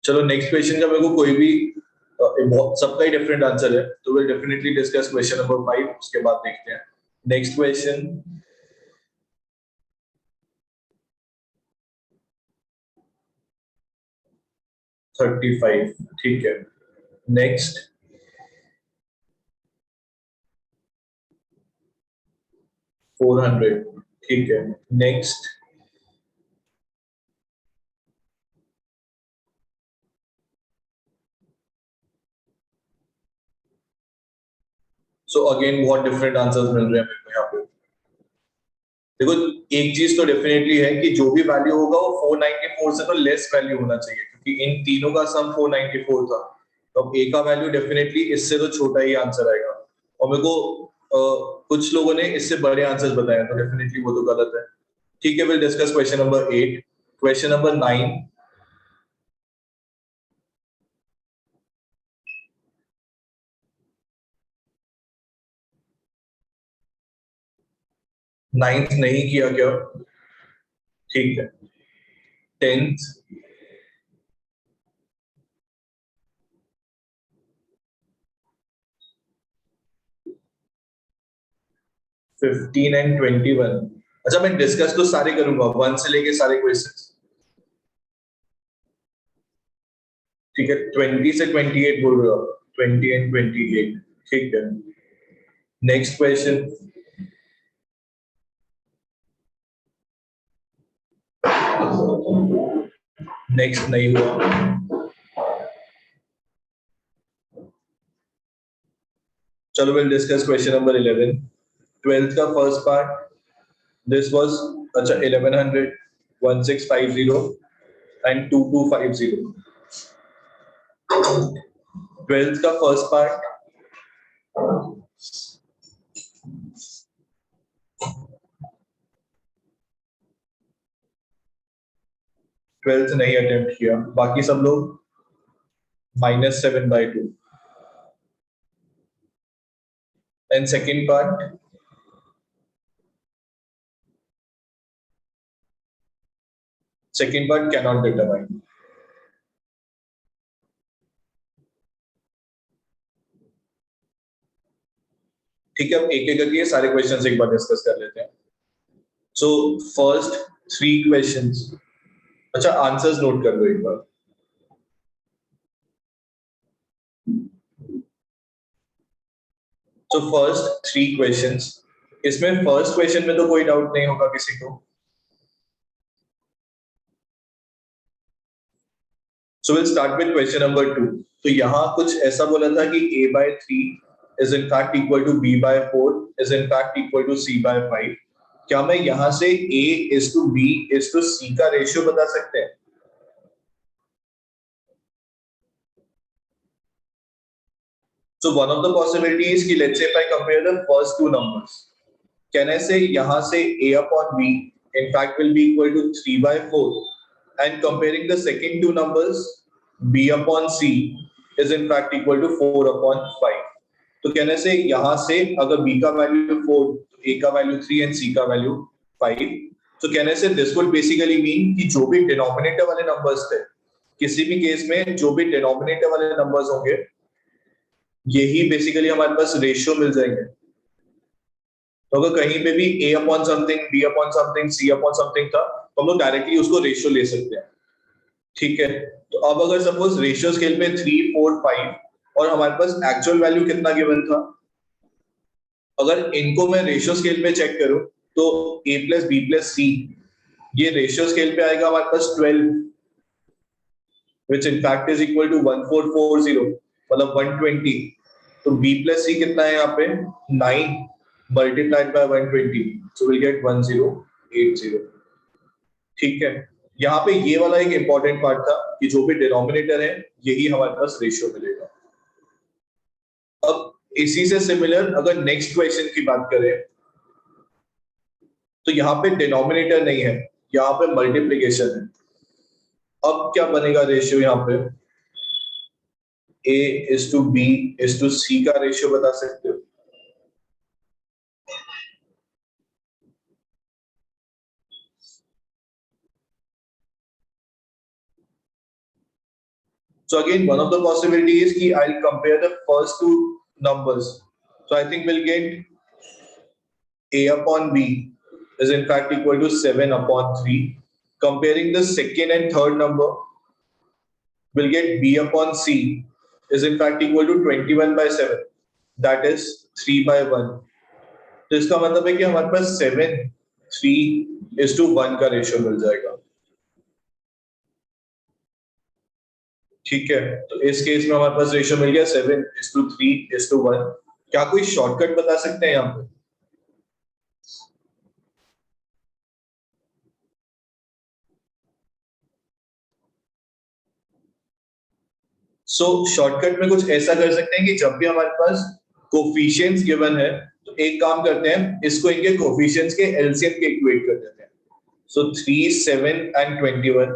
चलो नेक्स्ट क्वेश्चन का मेरे को कोई भी सबका ही डिफरेंट आंसर है, तो will definitely discuss question number 5, उसके बाद देखते हैं नेक्स्ट क्वेश्चन। 35। ठीक है। नेक्स्ट 400। ठीक है। नेक्स्ट सो अगेन बहुत डिफरेंट आंसर्स मिल रहे हैं मेरे को यहाँ पे। देखो एक चीज तो डेफिनेटली है कि जो भी वैल्यू होगा वो 494 से तो लेस वैल्यू होना चाहिए, क्योंकि इन तीनों का सम 494 था, तो अब ए का वैल्यू डेफिनेटली इससे तो छोटा ही आंसर आएगा। और मेरे को कुछ लोगों ने इससे बड़े आंसर्स बताए, तो डेफिनेटली वो तो गलत है। ठीक है, will discuss question number 8। Question number 9 ninth नहीं किया क्या? ठीक है। 10th 15 and 21। अच्छा मैं डिस्कस तो सारे करूंगा, 1 से लेके सारे क्वेश्चंस। ठीक है। 20 से 28 बोल रहे हो? 20 एंड 28। ठीक है। नेक्स्ट क्वेश्चन नेक्स्ट नहीं हुआ। चलो will discuss question number 11। 12th का फर्स्ट पार्ट, दिस वाज अच्छा 1100, 1650 एंड 2250। 12th का फर्स्ट पार्ट 12th नहीं अटेम्प्ट किया, बाकी सब लोग -7/2। And second part can not determine. ठीक है, अब एक एक करके सारे क्वेश्चंस एक बार डिस्कस कर लेते हैं। सो फर्स्ट 3 क्वेश्चंस, अच्छा आंसर्स नोट कर लो एक बार। सो फर्स्ट 3 क्वेश्चंस, इसमें फर्स्ट क्वेश्चन में तो कोई डाउट नहीं होगा किसी को। So will start with question number 2। तो यहाँ कुछ ऐसा बोला था कि a/3 is in fact equal to b/4 is in fact equal to c/5। क्या मैं यहाँ से a is to b is to c का रेशियो बता सकते हैं? So one of the possibilities is कि let's say if I compare the first two numbers, can I say यहाँ से a upon b in fact will be equal to 3/4, and comparing the second two numbers b upon c is in fact equal to 4/5. तो can I say यहाँ से अगर b का value 4, a का value 3 and c का value 5, so can I say this would basically mean कि जो भी डिनोमिनेटर वाले नंबर्स थे, किसी भी केस में जो भी डिनोमिनेटर वाले नंबर्स होंगे, यही बेसिकली हमारे पास रेशियो मिल जाएंगे। तो अगर कहीं पे भी a upon something, b upon something, c upon something था, तो हम लोग डायरेक्टली उसको रेशियो ले सकते हैं। ठीक है, तो अब अगर सपोज रेशियो स्केल पे 3, 4, 5 और हमारे पास एक्चुअल वैल्यू कितना गिवन था, अगर इनको मैं रेशियो स्केल पे चेक करूं तो a plus b plus c ये रेशियो स्केल पे आएगा हमारे पास 12, which in fact is equal to 1440, मतलब 120। तो b प्लस c कितना है यहाँ पे 9 multiplied by 120, so we'll get 1080। ठीक है, यहाँ पे ये वाला एक इंपॉर्टेंट पार्ट था कि जो भी डिनोमिनेटर है यही हमारे पास रेशियो मिलेगा। अब इसी से सिमिलर अगर नेक्स्ट क्वेश्चन की बात करें तो यहाँ पे डिनोमिनेटर नहीं है, यहाँ पे मल्टीप्लिकेशन है। अब क्या बनेगा रेशियो, यहाँ पे a is to b is to c का रेशियो बता सकते हो? So again, one of the possibility is कि I'll compare the first two numbers. So I think we'll get a upon b is in fact equal to 7/3. Comparing the second and third number, we'll get b upon c is in fact equal to 21/7. That is 3/1. तो इसका मतलब है कि हमारे पास 7, 3:1 का ratio मिल जाएगा। ठीक है, तो इस केस में हमारे पास रेशियो मिल गया 7:3:1। क्या कोई शॉर्टकट बता सकते हैं यहाँ पे? सो शॉर्टकट में कुछ ऐसा कर सकते हैं कि जब भी हमारे पास कोफिशिएंट्स गिवन है तो एक काम करते हैं, इसको इनके कोफिशिएंट्स के एलसीएम के इक्वेट कर देते हैं। सो 3, 7 and 21,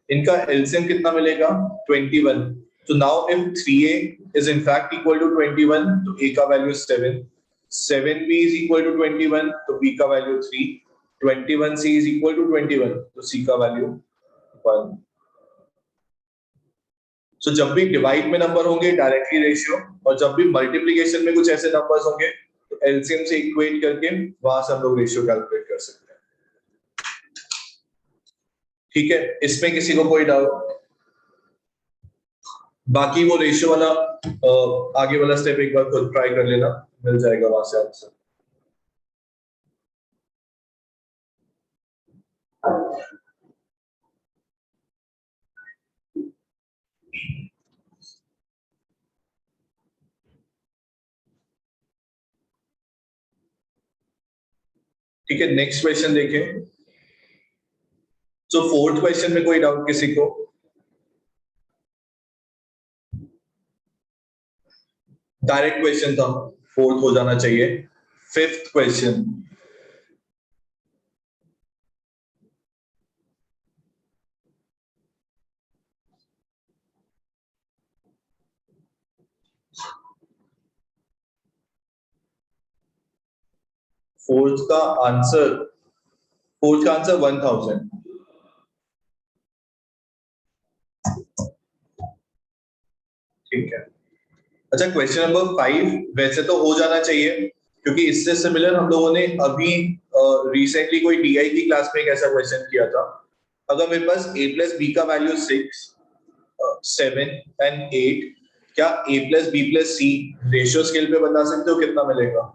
इनका एलसीएम कितना मिलेगा 21। So now if 3a is in fact equal to 21, तो a का value 7, 7b is equal to 21, तो b का value 3, 21c is equal to 21, तो c का वैल्यू 1। So जब भी डिवाइड में नंबर होंगे डायरेक्टली रेशियो, और जब भी मल्टीप्लिकेशन में कुछ ऐसे नंबर्स होंगे तो एलसीएम से इक्वेट करके वहां से हम लोग रेशियो कैलकुलेट कर सकते हैं। ठीक है, इसमें किसी को कोई डाउट? बाकी वो रेशियो वाला आगे वाला स्टेप एक बार खुद ट्राई कर लेना, मिल जाएगा वहां से आंसर। ठीक है, नेक्स्ट क्वेश्चन देखें। तो फोर्थ क्वेश्चन में कोई डाउट किसी को? डायरेक्ट क्वेश्चन था, फोर्थ हो जाना चाहिए। फिफ्थ क्वेश्चन, फोर्थ का आंसर 1000। ठीक है, अच्छा क्वेश्चन नंबर 5 वैसे तो हो जाना चाहिए क्योंकि इससे सिमिलर हम लोगों ने अभी रिसेंटली कोई डीआई की क्लास में एक ऐसा क्वेश्चन किया था। अगर मेरे पास a प्लस बी का वैल्यू 6, 7 and 8, क्या a plus B plus C ratio scale पे बता सकते हो कितना मिलेगा?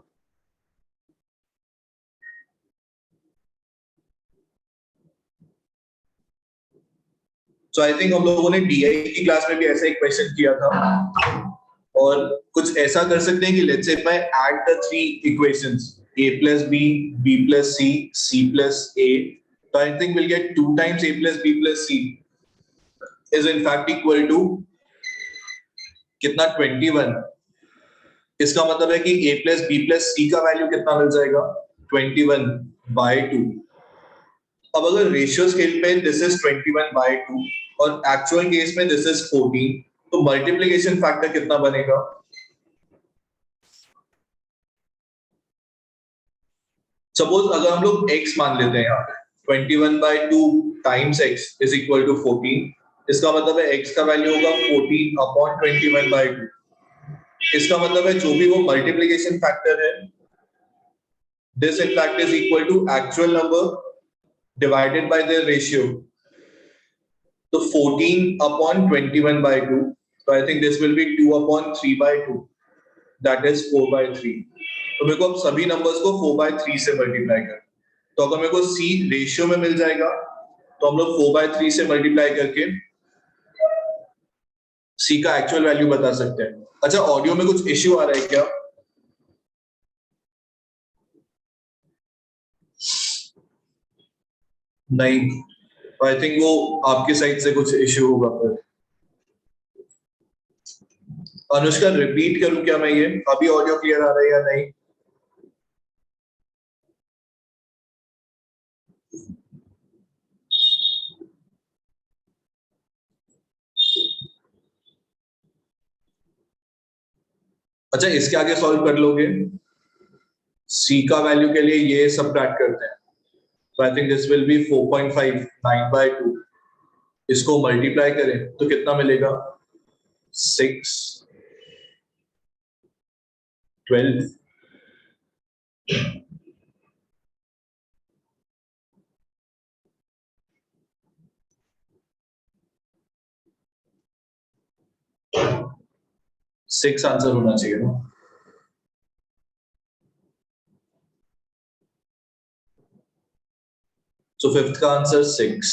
सो आई थिंक हम लोगों ने डीआई की क्लास में भी ऐसा एक क्वेश्चन किया था, और कुछ ऐसा कर सकते हैं कि let's say if I add the three equations a plus b, b plus c, c plus a, so I think we'll get 2 times a plus b plus c is in fact equal to कितना 21। इसका मतलब है कि a plus B plus C का value कितना मिल जाएगा 21/2। अब अगर रेशियो स्केल पे दिस इज 21/2 और एक्चुअल केस में दिस इज 14, तो मल्टीप्लिकेशन फैक्टर कितना बनेगा? सपोज अगर हम लोग x मान लेते हैं यहाँ पे 21/2 times x is equal to 14, इसका मतलब है x का वैल्यू होगा 14/21/2। इसका मतलब है जो भी वो मल्टीप्लिकेशन फैक्टर है, this in fact is equal to actual number divided by the ratio. तो 14/21/2, so I think this will be 2/3/2, that is 4/3। तो मेरे को अब सभी नंबर्स को 4/3 से मल्टीप्लाई कर, तो अगर मेरे को c रेशियो में मिल जाएगा तो हम लोग 4/3 से मल्टीप्लाई करके c का एक्चुअल वैल्यू बता सकते हैं। अच्छा, ऑडियो में कुछ इश्यू आ रहा है क्या? नहीं, आई थिंक वो आपके साइड से कुछ इश्यू होगा फिर। अनुष्का, रिपीट करूं क्या मैं ये? अभी ऑडियो क्लियर आ रहा है या नहीं? अच्छा, इसके आगे सॉल्व कर लोगे? c का वैल्यू के लिए ये सबट्रैक्ट करते हैं, तो I think this will be 4.5 9/2। इसको मल्टीप्लाई करें तो कितना मिलेगा? 6 12। सिक्स आंसर होना चाहिए ना? सो फिफ्थ का आंसर 6।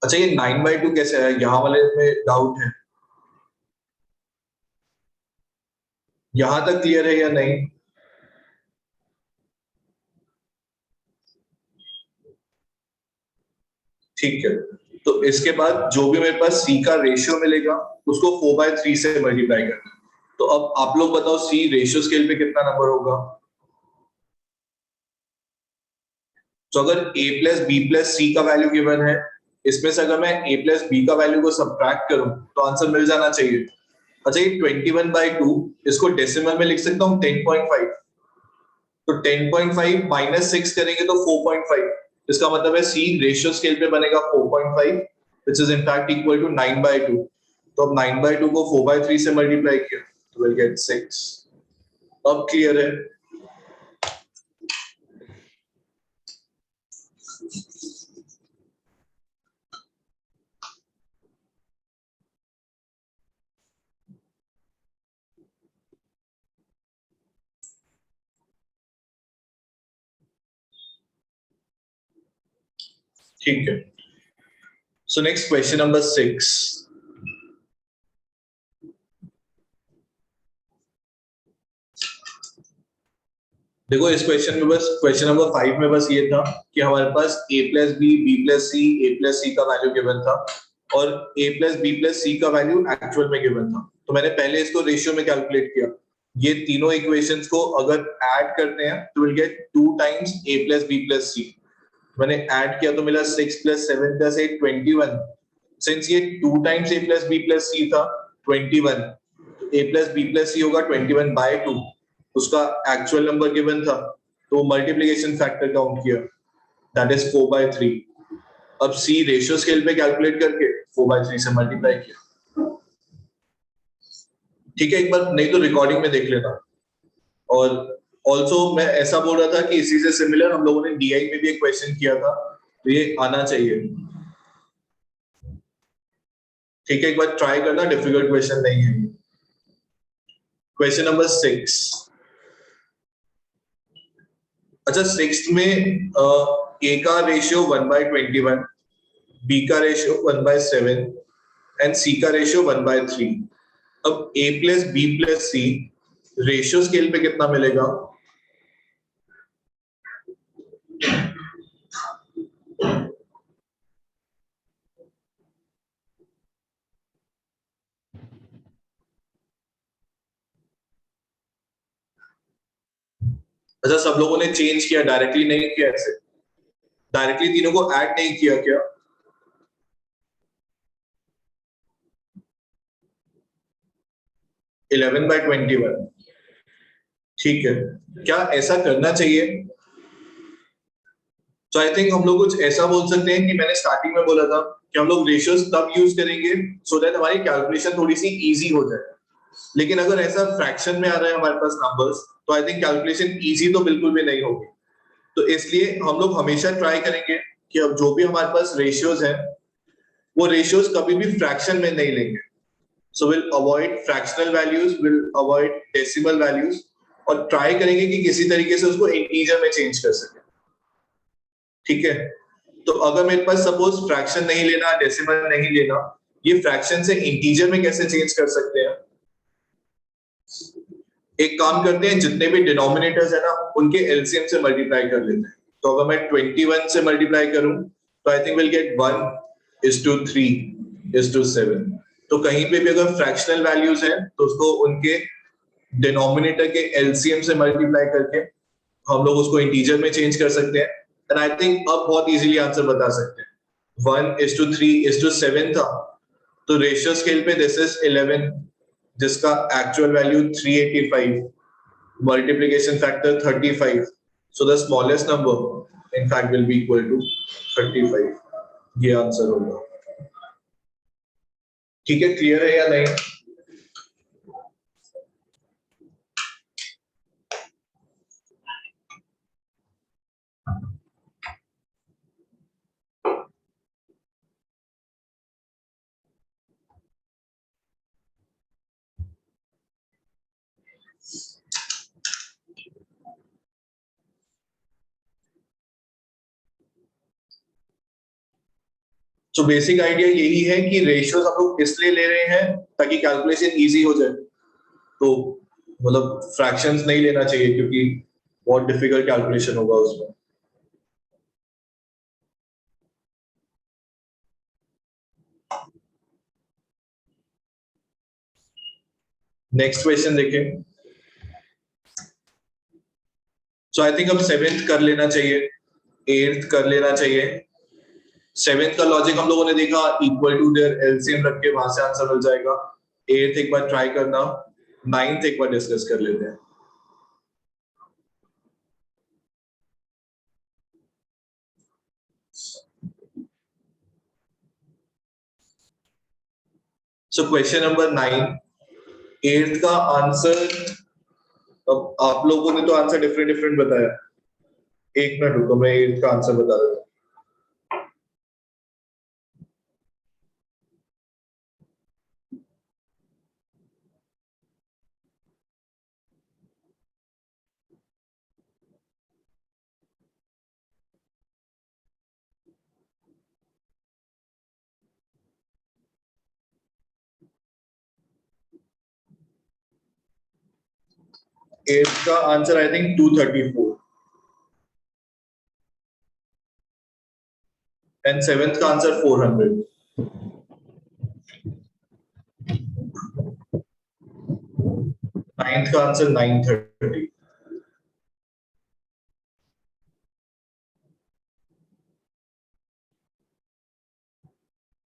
अच्छा, ये 9/2 कैसे है? यहाँ वाले में डाउट है, यहां तक क्लियर है या नहीं? ठीक है, तो इसके बाद जो भी मेरे पास c का रेशियो मिलेगा उसको 4/3 से मल्टीप्लाई करना। तो अब आप लोग बताओ c रेशियो स्केल पे कितना नंबर होगा? तो अगर a plus B plus C का वैल्यू गिवन है, इसमें से अगर मैं a प्लस बी का वैल्यू को सब्ट्रैक्ट करूं तो आंसर मिल जाना चाहिए। अच्छा, ये 21/2 इसको डेसिमल में लिख सकता हूँ 10.5, तो 10.5 माइनस 6 करेंगे तो 4.5। इसका मतलब है c रेशियो स्केल पे बनेगा 4.5, which is in fact equal to 9/2। तो अब 9/2 को 4/3 से मल्टीप्लाई किया तो विल गेट 6। अब क्लियर है? ठीक है, सो नेक्स्ट क्वेश्चन नंबर 6। देखो, इस क्वेश्चन में बस क्वेश्चन नंबर 5 में बस ये था कि हमारे पास a plus B plus C a plus C का वैल्यू गिवन था और a प्लस बी का वैल्यू एक्चुअल में गिवन था। तो मैंने पहले इसको रेशियो में कैलकुलेट किया। ये तीनों इक्वेशंस को अगर ऐड करते हैं तो will get 2 times a plus B. मैंने ऐड किया तो मिला 6 + 7 + 8 21। सिंस ये 2 टाइम्स a प्लस बी था 21, तो a प्लस बी होगा 21/2। उसका एक्चुअल नंबर गिवन था तो मल्टीप्लिकेशन फैक्टर काउंट किया, दैट इज 4/3। अब c रेशियो स्केल पे कैलकुलेट करके 4/3 से मल्टीप्लाई किया। ठीक है, एक बार नहीं तो रिकॉर्डिंग में देख लेना। और ऑल्सो मैं ऐसा बोल रहा था कि इसी से सिमिलर हम लोगों ने डीआई में भी एक क्वेश्चन किया था, तो ये आना चाहिए। ठीक है, एक बार ट्राई करना, डिफिकल्ट क्वेश्चन नहीं है। Question number 6। अच्छा, सिक्स्थ में a का रेशियो 1/21, b का रेशियो 1/7 एंड c का रेशियो 1/3। अब a plus B plus C ratio scale पे कितना मिलेगा? अच्छा, सब लोगों ने चेंज किया, डायरेक्टली नहीं किया, ऐसे डायरेक्टली तीनों को ऐड नहीं किया क्या? इलेवन बाय 21, ठीक है। क्या ऐसा करना चाहिए? तो आई थिंक हम लोग कुछ ऐसा बोल सकते हैं कि मैंने स्टार्टिंग में बोला था कि हम लोग रेशियोज तब यूज करेंगे सो दैट हमारी कैलकुलेशन थोड़ी सी इजी हो जाए। लेकिन अगर ऐसा फ्रैक्शन में आ रहा है हमारे पास नंबर्स, तो आई थिंक कैलकुलेशन इजी तो बिल्कुल भी नहीं होगी। तो इसलिए हम लोग हमेशा ट्राई करेंगे कि अब जो भी हमारे पास रेशियोज हैं वो रेशियोज कभी भी फ्रैक्शन में नहीं लेंगे। So will avoid fractional values, will avoid decimal values, और ट्राई करेंगे कि किसी तरीके से उसको इंटीजर में चेंज कर सके। ठीक है, तो अगर मेरे पास सपोज फ्रैक्शन नहीं लेना, डेसिमल नहीं लेना, ये फ्रैक्शन से इंटीजर में कैसे चेंज कर सकते हैं? एक काम करते हैं, जितने भी डिनोमिनेटर्स है ना उनके एलसीएम से मल्टीप्लाई कर लेते हैं। तो अगर मैं 21 से मल्टीप्लाई करूं तो आई थिंक विल गेट 1:3:7। तो कहीं पे भी अगर फ्रैक्शनल वैल्यूज हैं तो उसको उनके डिनोमिनेटर के एलसीएम से मल्टीप्लाई करके हम लोग उसको इंटीजर में चेंज कर सकते हैं। एंड आई थिंक अब बहुत इजीली आंसर बता सकते हैं। 1:3:7 था, तो रेशियो स्केल पे दिस इज 11, जिसका actual value 385, multiplication factor 35, so the smallest number in fact will be equal to 35। ये आंसर होगा। ठीक है, क्लियर है या नहीं? तो बेसिक आइडिया यही है कि रेशियोज हम लोग इसलिए ले रहे हैं ताकि कैलकुलेशन इजी हो जाए। तो मतलब फ्रैक्शंस नहीं लेना चाहिए क्योंकि बहुत डिफिकल्ट कैलकुलेशन होगा उसमें। नेक्स्ट क्वेश्चन देखें। सो आई थिंक अब 7th कर लेना चाहिए, 8th कर लेना चाहिए। 7th का लॉजिक हम लोगों ने देखा, इक्वल टू देयर एलसीएम रख के वहां से आंसर मिल जाएगा। 8th एक बार ट्राई करना, 9th एक बार डिस्कस कर लेते हैं। सो क्वेश्चन नंबर 9, 8th का आंसर। अब आप लोगों ने तो आंसर डिफरेंट डिफरेंट बताया। एक मिनट रुको, मैं 8th का आंसर बता देता हूँ। एट्थ का answer I think 234 and 7th का आंसर 400। नाइन्थ का आंसर 930।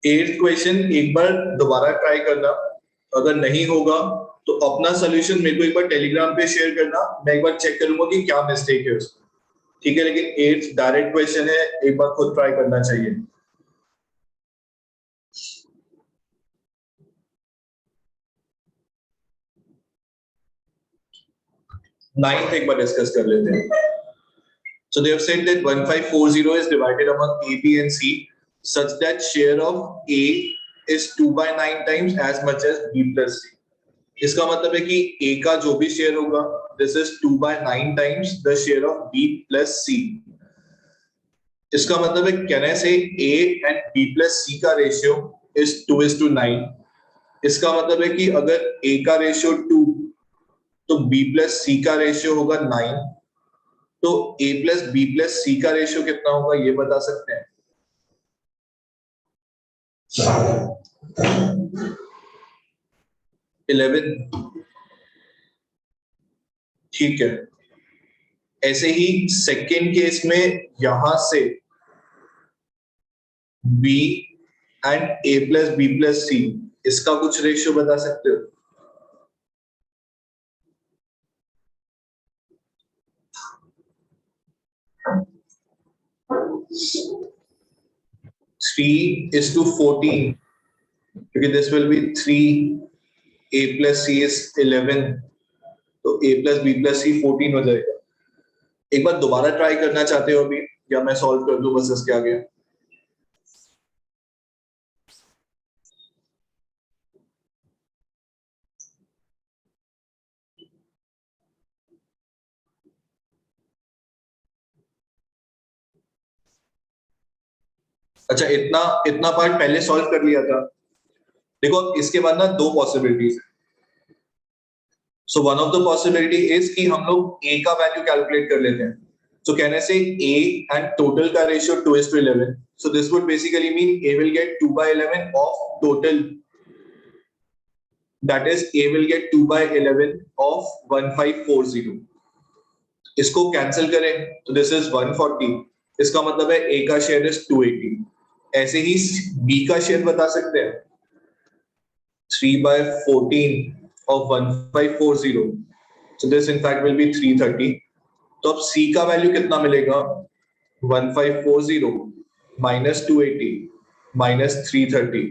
एट्थ क्वेश्चन एक बार दोबारा ट्राई करना, अगर नहीं होगा तो अपना सोल्यूशन मेरे को एक बार टेलीग्राम पे शेयर करना, मैं एक बार चेक करूंगा कि क्या मिस्टेक है उसमें। ठीक है, लेकिन एट्थ डायरेक्ट क्वेश्चन है, एक बार खुद ट्राई करना चाहिए। नाइन्थ एक बार डिस्कस कर लेते हैं। So they have said that 1540 is divided among A, B and C such that share of A is 2/9 times as much as B plus C। इसका मतलब है कि A का जो भी शेयर होगा this is 2/9 times the share of B plus C। इसका मतलब है can I say A and B plus C का रेशियो is 2:9। इसका मतलब है कि अगर A का रेशियो 2 तो B प्लस C का रेशियो होगा 9, तो A plus B plus C का रेशियो कितना होगा ये बता सकते हैं? 11। ठीक है, ऐसे ही सेकेंड केस में यहां से B and A plus B plus C इसका कुछ रेशियो बता सकते हो? थ्री इज टू 14, क्योंकि this will be 3, A plus C is 11, तो A plus B plus C 14 हो जाएगा। एक बार दोबारा ट्राई करना चाहते हो अभी, या मैं सॉल्व कर दूं बस इसके आगे? अच्छा, इतना इतना पार्ट पहले सॉल्व कर लिया था। देखो अब इसके बाद ना दो पॉसिबिलिटीज है। So one of the possibility is कि हम लोग A का वैल्यू कैलकुलेट कर लेते हैं। सो कहने से A एंड टोटल का ratio 2:11, so this would basically mean A will get 2/11 of total, that is A will get 2/11 of 1540। इसको कैंसिल करें तो दिस इज 140, इसका मतलब है A का शेयर इज 280। ऐसे ही B का शेयर बता सकते हैं, 3/14 of 1540, so this in fact will be 330। तो अब C का वैल्यू कितना मिलेगा? 1540 माइनस 280 माइनस 330,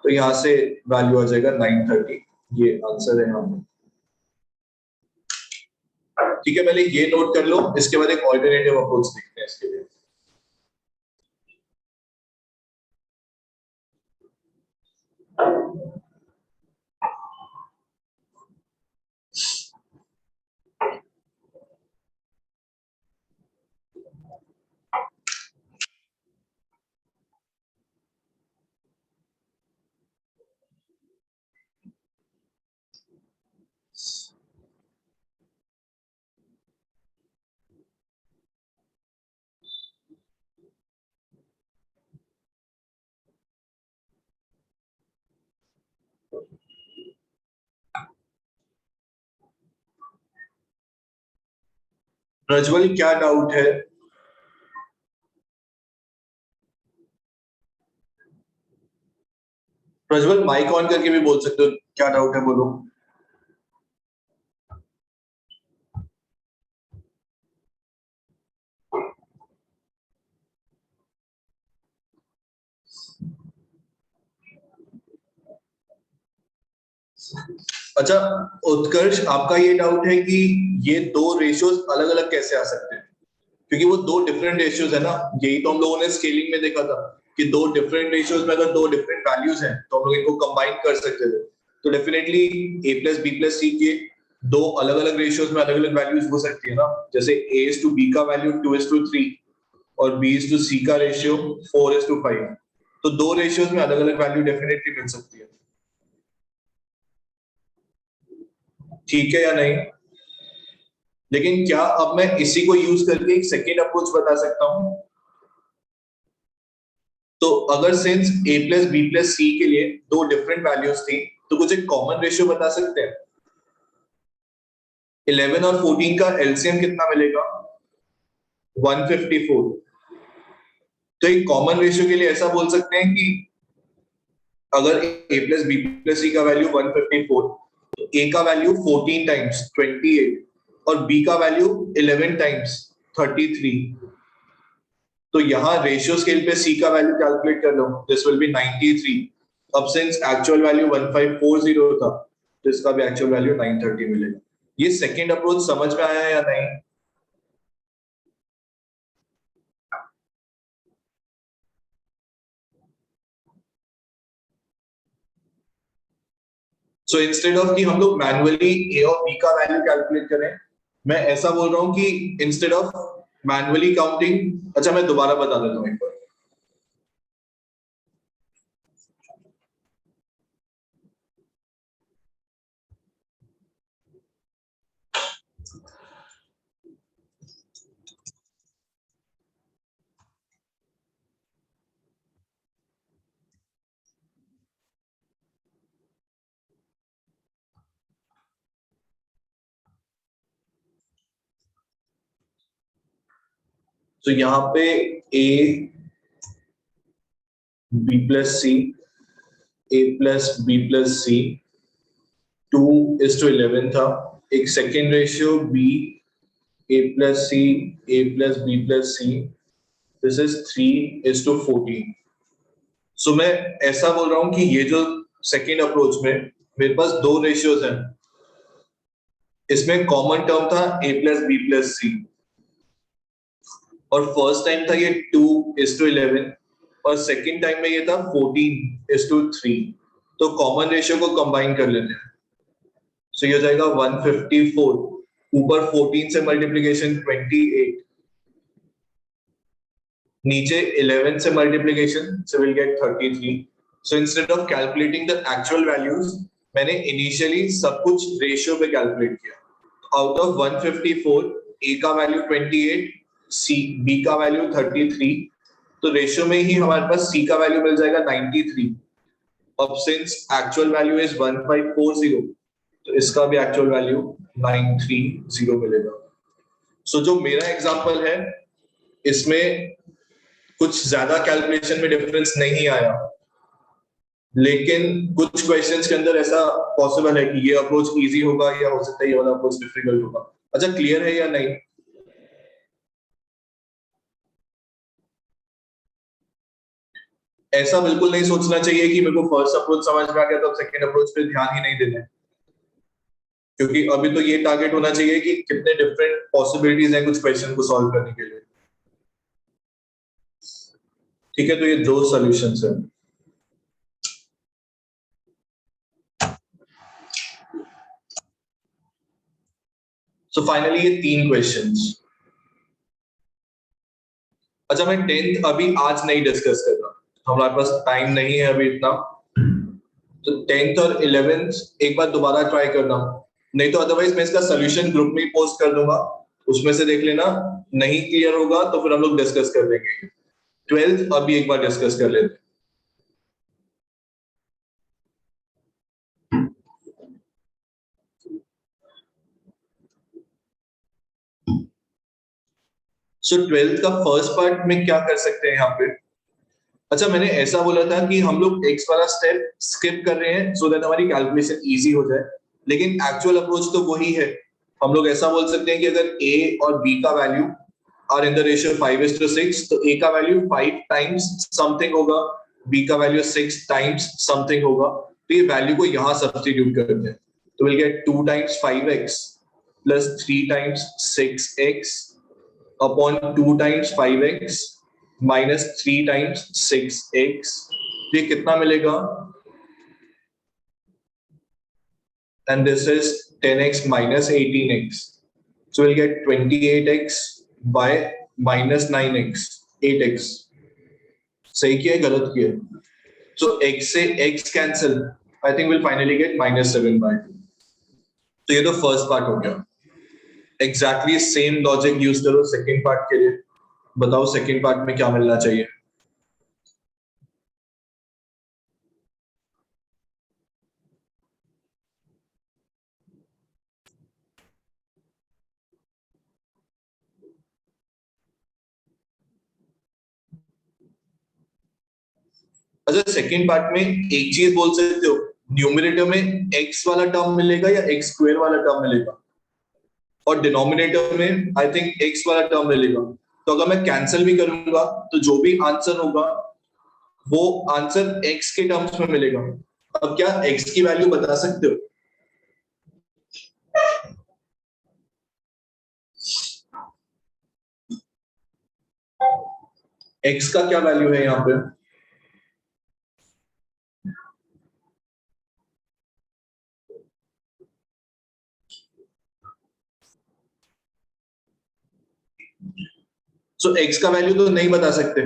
तो यहां से वैल्यू आ जाएगा 930। ये आंसर है हम। ठीक है, पहले ये नोट कर लो, इसके बाद एक ऑल्टरनेटिव अप्रोच देखते हैं इसके लिए। प्रज्वल क्या डाउट है? प्रज्वल माइक ऑन करके भी बोल सकते हो, क्या डाउट है बोलो। अच्छा उत्कर्ष, आपका ये डाउट है कि ये दो रेशियोज अलग अलग कैसे आ सकते हैं? क्योंकि वो दो डिफरेंट रेशियोज है ना, यही तो हम लोगों ने स्केलिंग में देखा था कि दो डिफरेंट रेशियोज में अगर दो डिफरेंट वैल्यूज हैं तो हम लोग इनको कंबाइन कर सकते थे। तो definitely A plus B plus C के दो अलग अलग रेशियोज में अलग अलग वैल्यूज हो सकती है ना। जैसे A इज टू B का वैल्यू 2:3 और B इज टू C का रेशियो 4:5, तो दो रेशियोज में अलग अलग वैल्यू डेफिनेटली मिल सकती है। ठीक है या नहीं? लेकिन क्या अब मैं इसी को यूज करके एक सेकेंड अप्रोच बता सकता हूं? तो अगर since A plus B plus C के लिए दो डिफरेंट वैल्यूज थी, तो कुछ एक कॉमन रेशियो बता सकते हैं? 11 और 14 का एलसीएम कितना मिलेगा? 154। तो एक कॉमन रेशियो के लिए ऐसा बोल सकते हैं कि अगर A plus B plus C का वैल्यू 154, तो A का वैल्यू 14 टाइम्स 28 और B का वैल्यू 11 टाइम्स 33। तो यहाँ रेशियो स्केल पे C का वैल्यू कैलकुलेट कर लो, दिस विल बी 93। अब सिंस एक्चुअल वैल्यू 1540 था, तो इसका भी एक्चुअल वैल्यू 930 मिलेगा। ये सेकंड अप्रोच समझ में आया या नहीं? सो इंस्टेड ऑफ कि हम लोग मैन्युअली A और B का वैल्यू कैलकुलेट करें, मैं ऐसा बोल रहा हूं कि इंस्टेड ऑफ मैन्युअली काउंटिंग, अच्छा मैं दोबारा बता देता हूं एक बार। तो यहाँ पे a b plus c, a plus b plus c 2:11 था. एक second ratio b a plus c, a plus b plus c, this is 3:14. सो मैं ऐसा बोल रहा हूं कि ये जो सेकेंड अप्रोच में मेरे पास दो रेशियोज हैं, इसमें कॉमन टर्म था a plus b plus c, और फर्स्ट टाइम था ये 2:11 और सेकेंड टाइम में ये था 14:3. तो कॉमन रेशियो को कंबाइन कर लेते हैं. सो ये हो जाएगा 154, ऊपर 14 से मल्टीप्लीकेशन 28, नीचे 11 से multiplication, so will get 33. So instead of calculating the actual values, मैंने इनिशियली सब कुछ रेशियो पे कैलकुलेट किया. आउट ऑफ 154 a का वैल्यू 28, b का वैल्यू 33, तो रेशियो में ही हमारे पास c का वैल्यू मिल जाएगा 93. अब सिंस एक्चुअल वैल्यू इज 1540, तो इसका भी एक्चुअल वैल्यू 930 मिलेगा. सो जो मेरा एग्जांपल है, इसमें कुछ ज्यादा कैलकुलेशन में डिफरेंस नहीं आया, लेकिन कुछ क्वेश्चंस के अंदर ऐसा पॉसिबल है कि ये अप्रोच इजी होगा या हो सकता है ये वाला अप्रोच डिफिकल्ट होगा. अच्छा, क्लियर है या नहीं? ऐसा बिल्कुल नहीं सोचना चाहिए कि मेरे को फर्स्ट अप्रोच समझ में आ गया तो सेकंड अप्रोच पे ध्यान ही नहीं देना है, क्योंकि अभी तो ये टारगेट होना चाहिए कि कितने डिफरेंट पॉसिबिलिटीज हैं कुछ क्वेश्चन को सॉल्व करने के लिए. ठीक है, तो ये दो सॉल्यूशंस हैं. सो फाइनली ये तीन क्वेश्चंस. अच्छा, मैं 10th अभी आज नहीं डिस्कस कर रहा, हमारे पास टाइम नहीं है अभी इतना. तो 10th और 11th एक बार दोबारा ट्राई करना, नहीं तो अदरवाइज मैं इसका सोल्यूशन ग्रुप में ही पोस्ट कर दूंगा, उसमें से देख लेना. नहीं क्लियर होगा तो फिर हम लोग डिस्कस कर लेंगे. 12th अभी एक बार डिस्कस कर लेते हैं. सो 12th का फर्स्ट पार्ट में क्या कर सकते हैं यहाँ पे. अच्छा, मैंने ऐसा बोला था कि हम लोग x वाला स्टेप स्किप कर रहे हैं सो दैट हमारी कैलकुलेशन इजी हो जाए, लेकिन एक्चुअल अप्रोच तो वही है. हम लोग ऐसा बोल सकते हैं कि अगर a और b का value are in the ratio 5:6, तो a का वैल्यू 5 टाइम्स समथिंग होगा, b का वैल्यू 6 टाइम्स समथिंग होगा. तो ये वैल्यू को यहाँ सब्स्टिट्यूट करते हैं, तो will get 2 times 5x plus 3 times 6x upon 2 times 5x minus 3 times 6x. ये कितना मिलेगा? And this is 10x minus 18x, so we'll get 28x by minus 9x, 8x. सही किया, गलत किया? So x से x cancel, I think we'll finally get -7/2. तो ये तो फर्स्ट पार्ट हो गया. एग्जैक्टली सेम लॉजिक यूज करो सेकेंड पार्ट के लिए. बताओ सेकेंड पार्ट में क्या मिलना चाहिए? अच्छा, सेकेंड पार्ट में एक चीज बोल सकते हो, न्यूमरेटर में x वाला टर्म मिलेगा या x स्क्वायर वाला टर्म मिलेगा, और डिनोमिनेटर में आई थिंक x वाला टर्म मिलेगा. तो अगर मैं कैंसिल भी करूंगा तो जो भी आंसर होगा वो आंसर x के टर्म्स में मिलेगा. अब क्या x की वैल्यू बता सकते हो? x का क्या वैल्यू है यहाँ पे? सो x का वैल्यू तो नहीं बता सकते.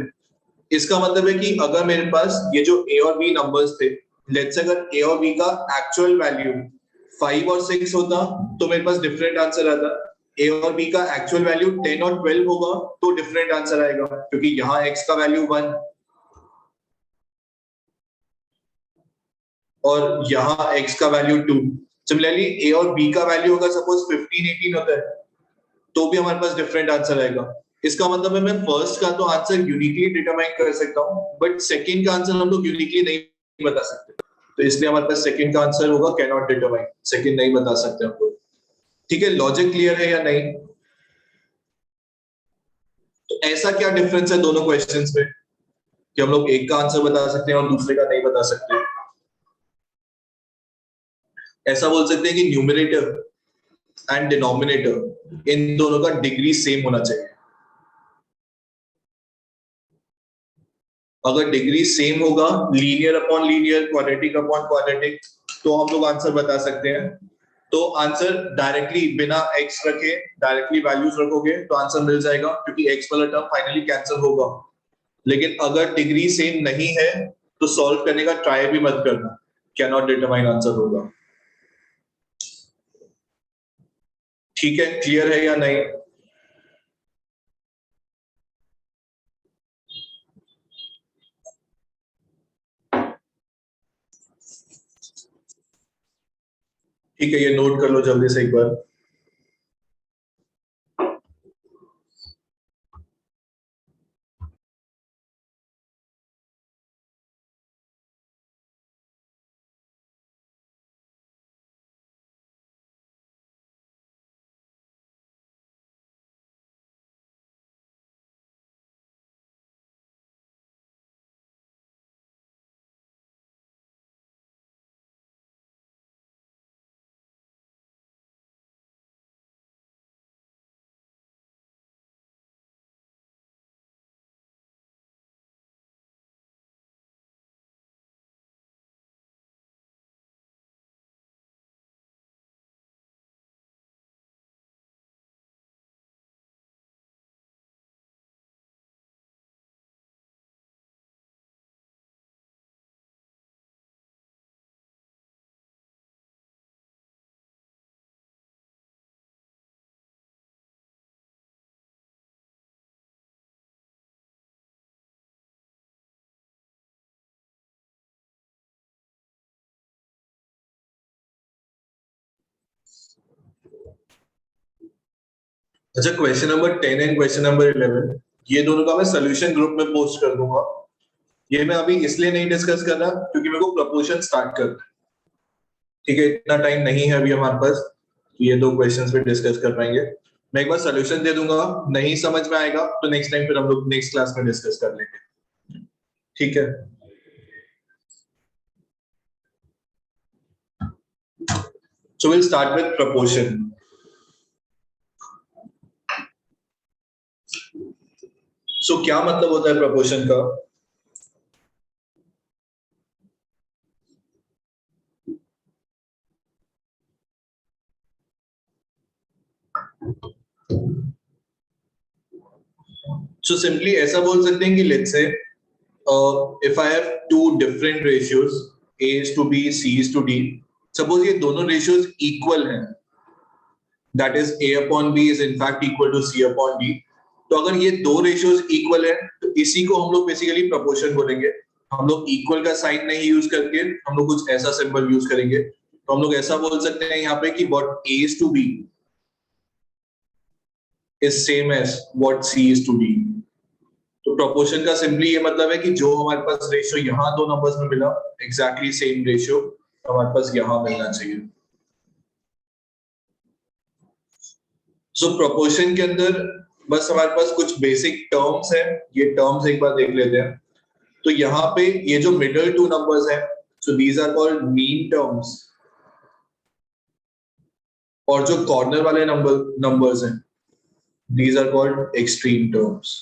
इसका मतलब है कि अगर मेरे पास ये जो a और b नंबर्स थे, लेट्स से अगर a और b का एक्चुअल वैल्यू 5 और 6 होता तो मेरे पास डिफरेंट आंसर आता. ए और बी का एक्चुअल वैल्यू 10 और 12 होगा तो डिफरेंट आंसर आएगा, क्योंकि यहाँ x का वैल्यू 1 और यहाँ x का वैल्यू 2। सिमिलरली ए और बी का वैल्यू होगा सपोज 15 18 होता है तो भी हमारे पास डिफरेंट आंसर आएगा। इसका मतलब है मैं फर्स्ट का तो आंसर यूनिकली डिटरमाइन कर सकता हूँ, बट सेकंड का आंसर हम लोग यूनिकली नहीं बता सकते, तो इसलिए हमारे पास सेकंड का आंसर होगा कैन नॉट डिटरमाइन, सेकंड नहीं बता सकते हम लोग। ठीक है, लॉजिक क्लियर है या नहीं? तो ऐसा क्या डिफरेंस है दोनों क्वेश्चंस में कि हम लोग एक का आंसर बता सकते हैं और दूसरे का नहीं बता सकते? ऐसा बोल सकते हैं कि न्यूमरेटर एंड डिनोमिनेटर इन दोनों का डिग्री सेम होना चाहिए। अगर डिग्री सेम होगा, linear upon linear, quadratic upon quadratic, तो हम लोग आंसर बता सकते हैं। तो आंसर डायरेक्टली बिना एक्स रखे डायरेक्टली वैल्यूज रखोगे तो आंसर मिल जाएगा, क्योंकि एक्स वाला टर्म फाइनली कैंसिल होगा। लेकिन अगर डिग्री सेम नहीं है तो सॉल्व करने का ट्राई भी मत करना, कैन नॉट डिटरमाइन आंसर होगा। ठीक है, क्लियर है या नहीं? ठीक है, ये नोट कर लो जल्दी से एक बार। अच्छा, question number 10 and question number 11 ये दोनों का मैं सोल्यूशन ग्रुप में पोस्ट कर दूंगा। ये मैं अभी इसलिए नहीं डिस्कस कर रहा क्योंकि मेरे को प्रपोर्शन स्टार्ट करना है। ठीक है, इतना टाइम नहीं है अभी हमारे पास, तो ये दो क्वेश्चंस पे डिस्कस कर पाएंगे। मैं एक बार सोल्यूशन दे दूंगा, नहीं समझ में आएगा तो नेक्स्ट टाइम फिर हम लोग नेक्स्ट क्लास में डिस्कस कर लेंगे। ठीक है, so will start with proportion. So क्या मतलब होता है प्रपोर्शन का? सो सिंपली ऐसा बोल सकते हैं कि लेट्स से if I have two different ratios, A is to B, C is to D, suppose ये दोनों ratios equal हैं, that is A upon B is in fact equal to C upon D, तो अगर ये दो ratios equal हैं तो इसी को हम लोग basically proportion बोलेंगे। हम लोग equal का sign नहीं यूज करके हम लोग कुछ ऐसा symbol यूज करेंगे, तो हम लोग ऐसा बोल सकते हैं यहाँ पे कि what A is to B is same as what C is to D। तो प्रोपोर्शन का सिंपली ये मतलब है कि जो हमारे पास रेशियो यहाँ दो नंबर्स में मिला, एग्जैक्टली सेम रेशियो हमारे पास यहाँ मिलना चाहिए। सो प्रोपोर्शन के अंदर बस हमारे पास कुछ बेसिक टर्म्स हैं, ये टर्म्स एक बार देख लेते हैं। तो यहाँ पे ये जो मिडल टू नंबर्स हैं, so these are called mean terms, और जो कॉर्नर वाले नंबर्स हैं, these are called extreme terms.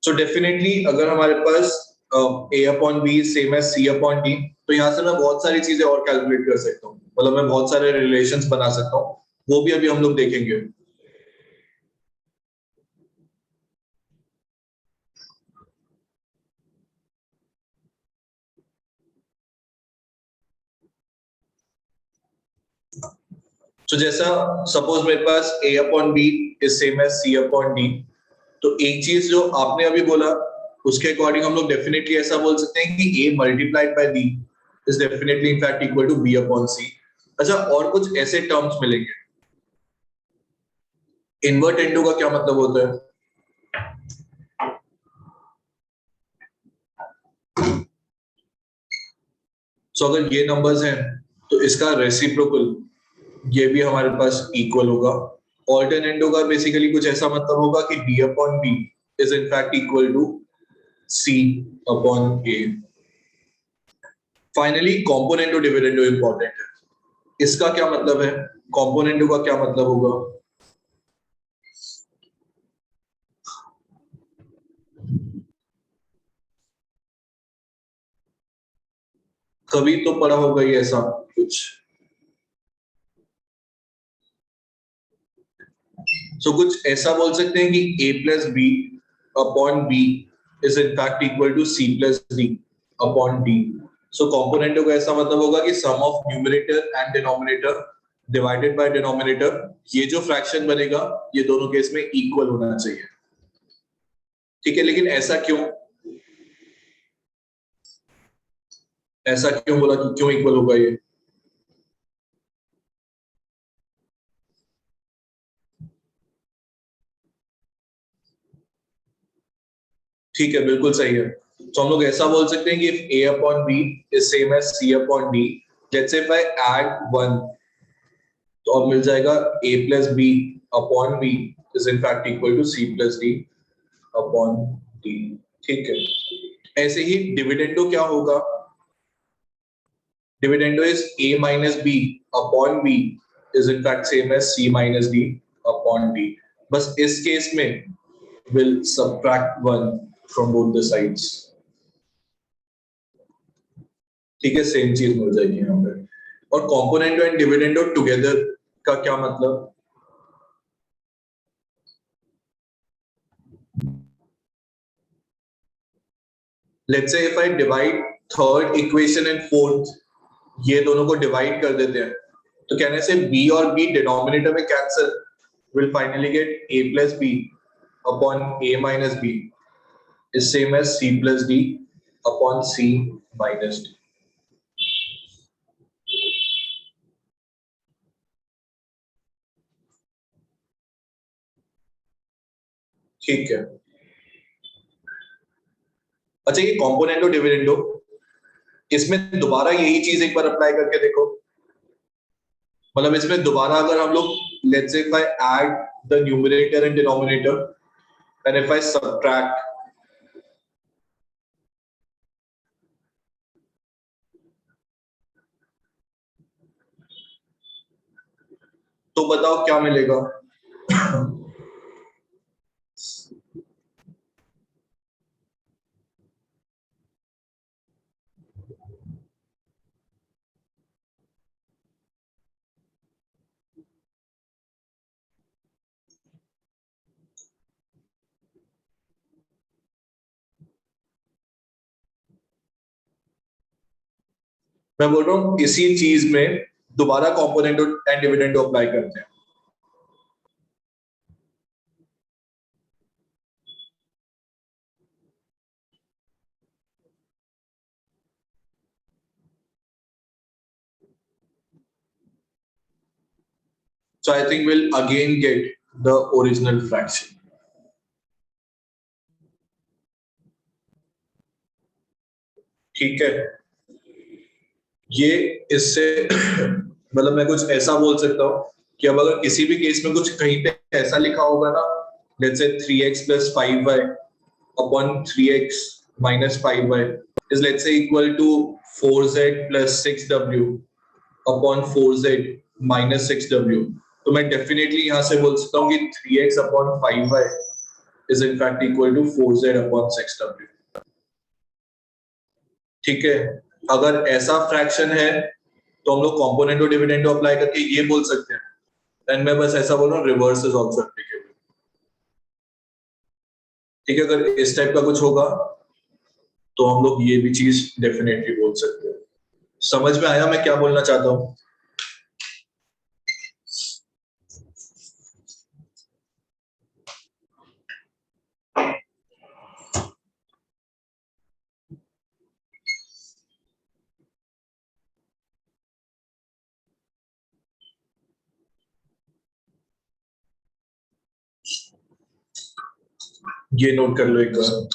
So definitely अगर हमारे पास a upon b is same as c upon d, तो यहाँ से मैं बहुत सारी चीजें और कैलकुलेट कर सकता हूँ, मतलब मैं बहुत सारे रिलेशंस बना सकता हूँ, वो भी अभी हम लोग देखेंगे। तो जैसा सपोज मेरे पास a upon b is same as c upon d, तो एक चीज जो आपने अभी बोला उसके अकॉर्डिंग हम लोग डेफिनेटली ऐसा बोल सकते हैं कि a multiplied by b is definitely in fact equal to b upon c। अच्छा, और कुछ ऐसे टर्म्स मिलेंगे। इन्वर्ट इंटू का क्या मतलब होता है? सो अगर ये नंबर्स हैं तो इसका रेसिप्रोकल ये भी हमारे पास इक्वल होगा। ऑल्टरनेटो का बेसिकली कुछ ऐसा मतलब होगा कि d upon b is in fact equal to c upon a। Finally componendo dividendo important है। इसका क्या मतलब है? कॉम्पोनेंटो का क्या मतलब होगा? कभी तो पढ़ा होगा ये ऐसा कुछ। सो कुछ ऐसा बोल सकते हैं कि a plus B upon B is in fact equal to c plus D upon D. So componendo का ऐसा मतलब होगा कि sum of numerator and denominator divided by denominator, ये जो फ्रैक्शन बनेगा ये दोनों केस में इक्वल होना चाहिए। ठीक है, लेकिन ऐसा क्यों? ऐसा क्यों बोला कि क्यों इक्वल होगा ये? ठीक है, बिल्कुल सही है। तो हम लोग ऐसा बोल सकते हैं कि if a upon b is same as c upon d, let's say if I add 1, तो अब मिल जाएगा a plus b upon b is in fact equal to c plus d upon d। ठीक है, ऐसे ही डिविडेंडो क्या होगा? Dividendo is a minus b upon b is in fact same as c minus d upon d। बस इस case में will subtract 1 from both the sides। ठीक है, सेम चीज मिल जाएगी यहाँ पे। और कॉम्पोनेंटो एंड डिविडेंडो टुगेदर का क्या मतलब? Let's say if I divide third equation and fourth, ये दोनों को डिवाइड कर देते हैं, तो कहने से b और b डिनोमिनेटर में cancel, will finally get a plus b upon a minus b is same as c plus d upon c minus d। ठीक है। अच्छा, ये कॉम्पोनेंटो डिविडेंडो, इसमें दोबारा यही चीज एक बार अप्लाई करके देखो। मतलब इसमें दोबारा अगर हम लोग let's say if I add the numerator and denominator and if I subtract, तो बताओ क्या मिलेगा? मैं बोल रहा हूँ इसी चीज में दोबारा कॉम्पोनेंट एंड डिविडेंड अप्लाई करते हैं। So I think we'll again get the original fraction। ठीक है, ये इससे मतलब मैं कुछ ऐसा बोल सकता हूँ कि अब अगर किसी भी केस में कुछ कहीं पे ऐसा लिखा होगा ना, let's say 3x plus 5y upon 3x minus 5y is let's say equal to 4z plus 6w upon 4z minus 6w, तो मैं डेफिनेटली यहाँ से बोल सकता हूँ कि 3x upon 5y is in fact equal to 4z upon 6w। ठीक है, अगर ऐसा फ्रैक्शन है तो हम लोग कॉम्पोनेंटो डिविडेंडो अप्लाई करके ये बोल सकते हैं, एंड मैं बस ऐसा बोल रहा हूँ रिवर्स इज आल्सो एप्लीकेबल। ठीक है, अगर इस टाइप का कुछ होगा तो हम लोग ये भी चीज डेफिनेटली बोल सकते हैं। समझ में आया मैं क्या बोलना चाहता हूँ? ये नोट कर लो एक बार।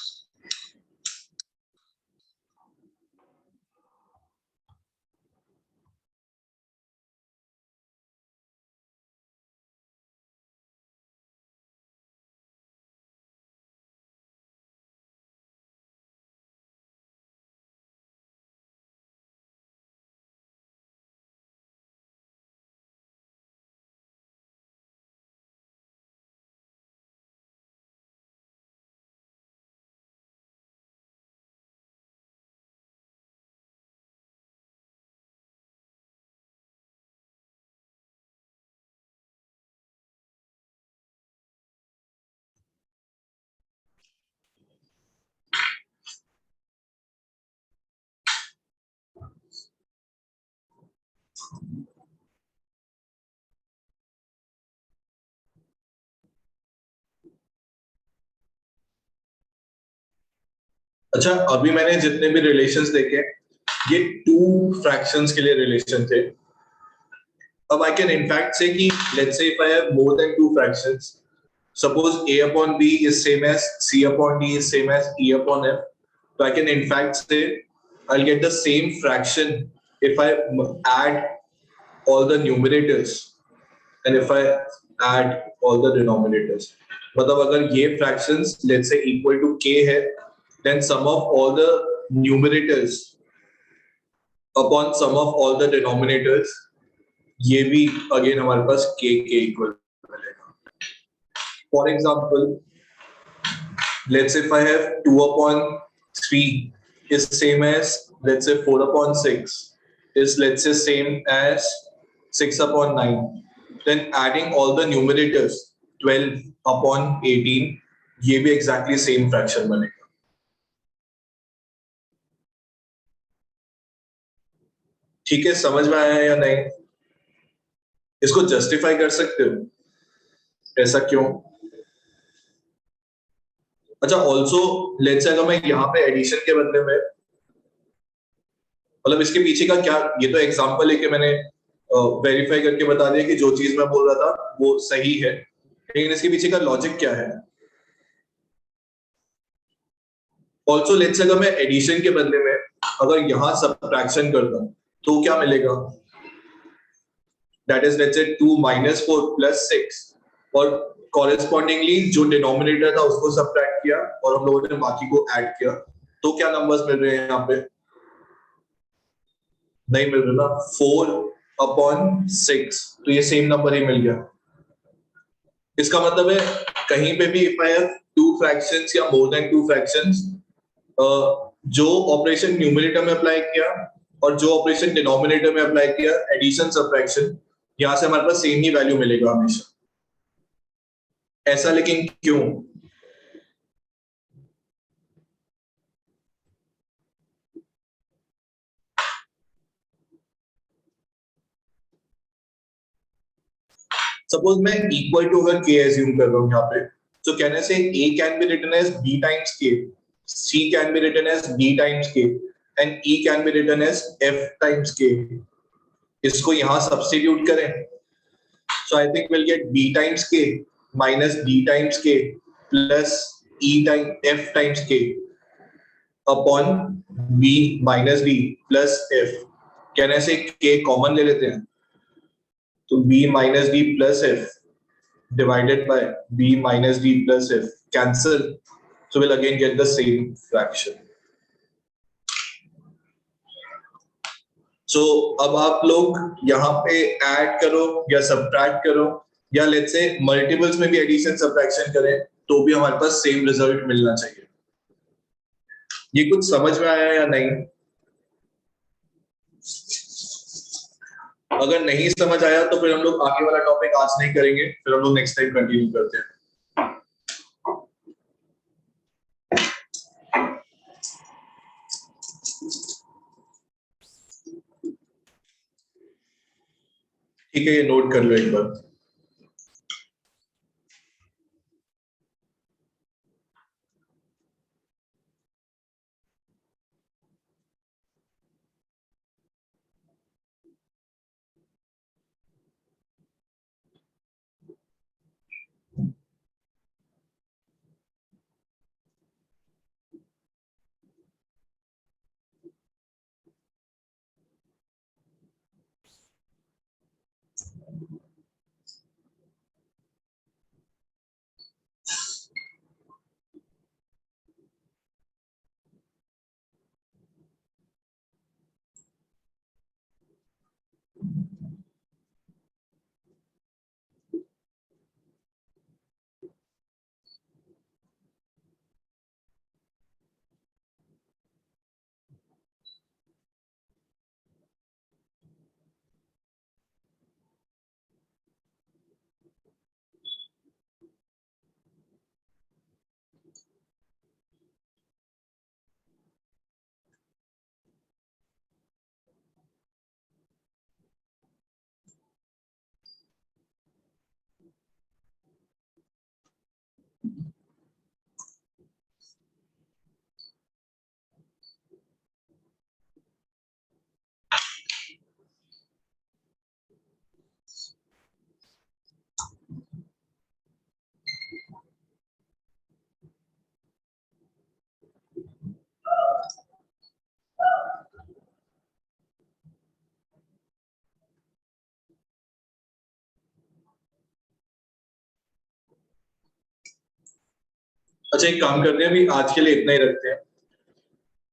अच्छा, अभी मैंने जितने भी रिलेशंस देखे ये टू फ्रैक्शंस के लिए रिलेशन थे। अब आई कैन इनफैक्ट से कि let's say if I have more than two fractions, suppose a upon b is same as c upon d is same as e upon f, so I can in fact say I'll get the same fraction if I add all the numerators and if I add all the denominators. मतलब अगर ये fractions let's say equal to k है, then sum of all the numerators upon sum of all the denominators, ये भी again हमारे पास k के equal मिलेगा। For example, let's say if I have 2 upon 3 is same as let's say 4 upon 6 is let's say same as 6 upon 9, then adding all the numerators 12 upon 18 ये भी exactly same fraction बनेगा। ठीक है, समझ में आया या नहीं? इसको जस्टिफाई कर सकते हो ऐसा क्यों? अच्छा, ऑल्सो लेट्स से अगर मैं यहाँ पे एडिशन के बदले में, मतलब इसके पीछे का क्या, ये तो एग्जांपल है कि मैंने वेरीफाई करके बता दिया कि जो चीज मैं बोल रहा था वो सही है, लेकिन इसके पीछे का लॉजिक क्या है? ऑल्सो लेट्स से अगर मैं एडिशन के बदले में अगर यहाँ सब्ट्रैक्शन करता तो क्या मिलेगा? दैट इज लेट्स से 2 - 4 + 6 और कॉरेस्पॉन्डिंगली जो डिनोमिनेटर था उसको सब्ट्रैक्ट किया और हम लोगों ने बाकी को ऐड किया, तो क्या नंबर्स मिल रहे हैं यहाँ पे? नहीं मिल रहा ना, 4/6, तो ये सेम नंबर ही मिल गया। इसका मतलब है कहीं पे भी if I have two fractions या मोर देन टू फ्रैक्शंस, जो ऑपरेशन न्यूमरेटर में अप्लाई किया और जो ऑपरेशन डिनोमिनेटर में अप्लाई किया, एडिशन सब्ट्रैक्शन, यहां से हमारे पास सेम ही वैल्यू मिलेगा हमेशा। ऐसा लेकिन क्यों? सपोज मैं इक्वल टू अगर k एज्यूम कर रहा हूं यहाँ पे, तो कहने से a can be written as b times k, c can be written as d times k and e can be written as f times k। इसको यहाँ सब्स्टिट्यूट करें, so I think we'll get b times k minus d times k plus e times f times k upon b minus d plus f। कहने से k common ले लेते हैं, तो b minus d plus f divided by b minus d plus f cancel, so we'll again get the same fraction। so अब आप लोग यहाँ पे ऐड करो या सब्ट्रैक्ट करो या लेट्स से मल्टीपल्स में भी एडिशन सब्ट्रैक्शन करें तो भी हमारे पास सेम रिजल्ट मिलना चाहिए। ये कुछ समझ में आया या नहीं? अगर नहीं समझ आया तो फिर हम लोग आगे वाला टॉपिक आज नहीं करेंगे, फिर हम लोग नेक्स्ट टाइम कंटिन्यू करते हैं। ठीक है, ये नोट कर लो एक बार। अच्छा, एक काम करते हैं, अभी आज के लिए इतना ही रखते हैं।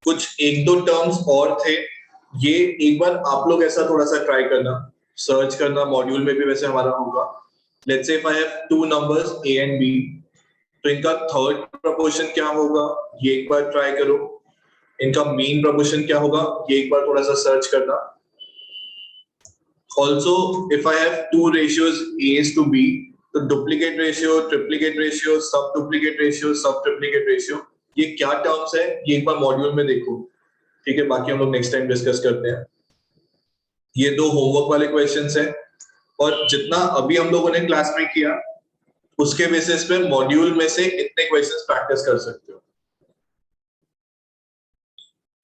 कुछ एक दो टर्म्स और थे, ये एक बार आप लोग ऐसा थोड़ा सा ट्राई करना, सर्च करना, मॉड्यूल में भी वैसे हमारा होगा। Let's say if I have two numbers A and B, तो इनका थर्ड प्रपोर्शन क्या होगा ये एक बार ट्राई करो। इनका मीन प्रपोर्शन क्या होगा ये एक बार थोड़ा सा सर्च करना। Also if I have two ratios A to B, तो duplicate ratio, triplicate ratio, sub duplicate ratio, sub triplicate ratio, ये क्या टर्म्स है ये एक बार मॉड्यूल में देखो। ठीक है, बाकी हम लोग नेक्स्ट टाइम डिस्कस करते हैं। ये दो होमवर्क वाले क्वेश्चंस हैं, और जितना अभी हम लोगों ने क्लास में किया उसके बेसिस पे मॉड्यूल में से इतने क्वेश्चंस प्रैक्टिस कर सकते हो।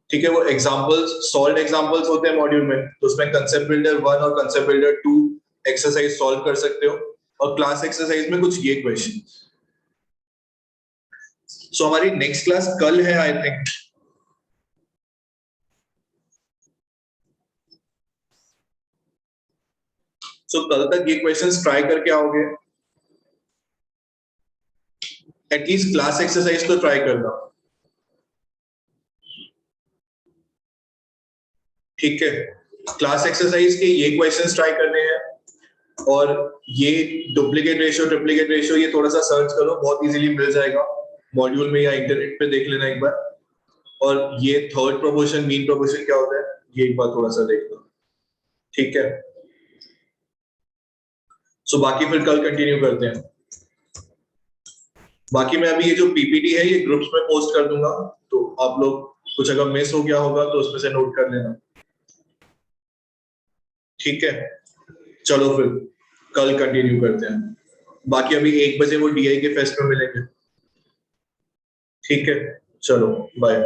ठीक है, वो एग्जांपल्स, सॉल्व एग्जांपल्स होते हैं मॉड्यूल में, तो उसमें कंसेप्ट बिल्डर 1 और कंसेप्ट बिल्डर 2 एक्सरसाइज सॉल्व कर सकते हो, और क्लास एक्सरसाइज में कुछ ये क्वेश्चन। सो हमारी नेक्स्ट क्लास कल है आई थिंक। सो कल तक ये क्वेश्चंस ट्राई करके आओगे, एटलीस्ट क्लास एक्सरसाइज तो ट्राई करना। ठीक है, क्लास एक्सरसाइज के ये क्वेश्चंस ट्राई करने हैं, और ये डुप्लीकेट रेशियो, ट्रिप्लीकेट रेशियो, ये थोड़ा सा सर्च करो, बहुत इजीली मिल जाएगा मॉड्यूल में या इंटरनेट पे देख लेना एक बार। और ये थर्ड प्रोपोर्शन, मीन प्रोपोर्शन क्या होता है ये एक बार थोड़ा सा देखना। ठीक है, सो बाकी फिर कल कंटिन्यू करते हैं। बाकी मैं अभी ये जो पीपीटी है ये ग्रुप्स में पोस्ट कर दूंगा, तो आप लोग कुछ अगर मिस हो गया होगा तो उसमें से नोट कर लेना। ठीक है, चलो फिर कल कंटिन्यू करते हैं। बाकी अभी 1 बजे वो डीआई के फेस्ट में मिलेंगे। ठीक है, चलो बाय।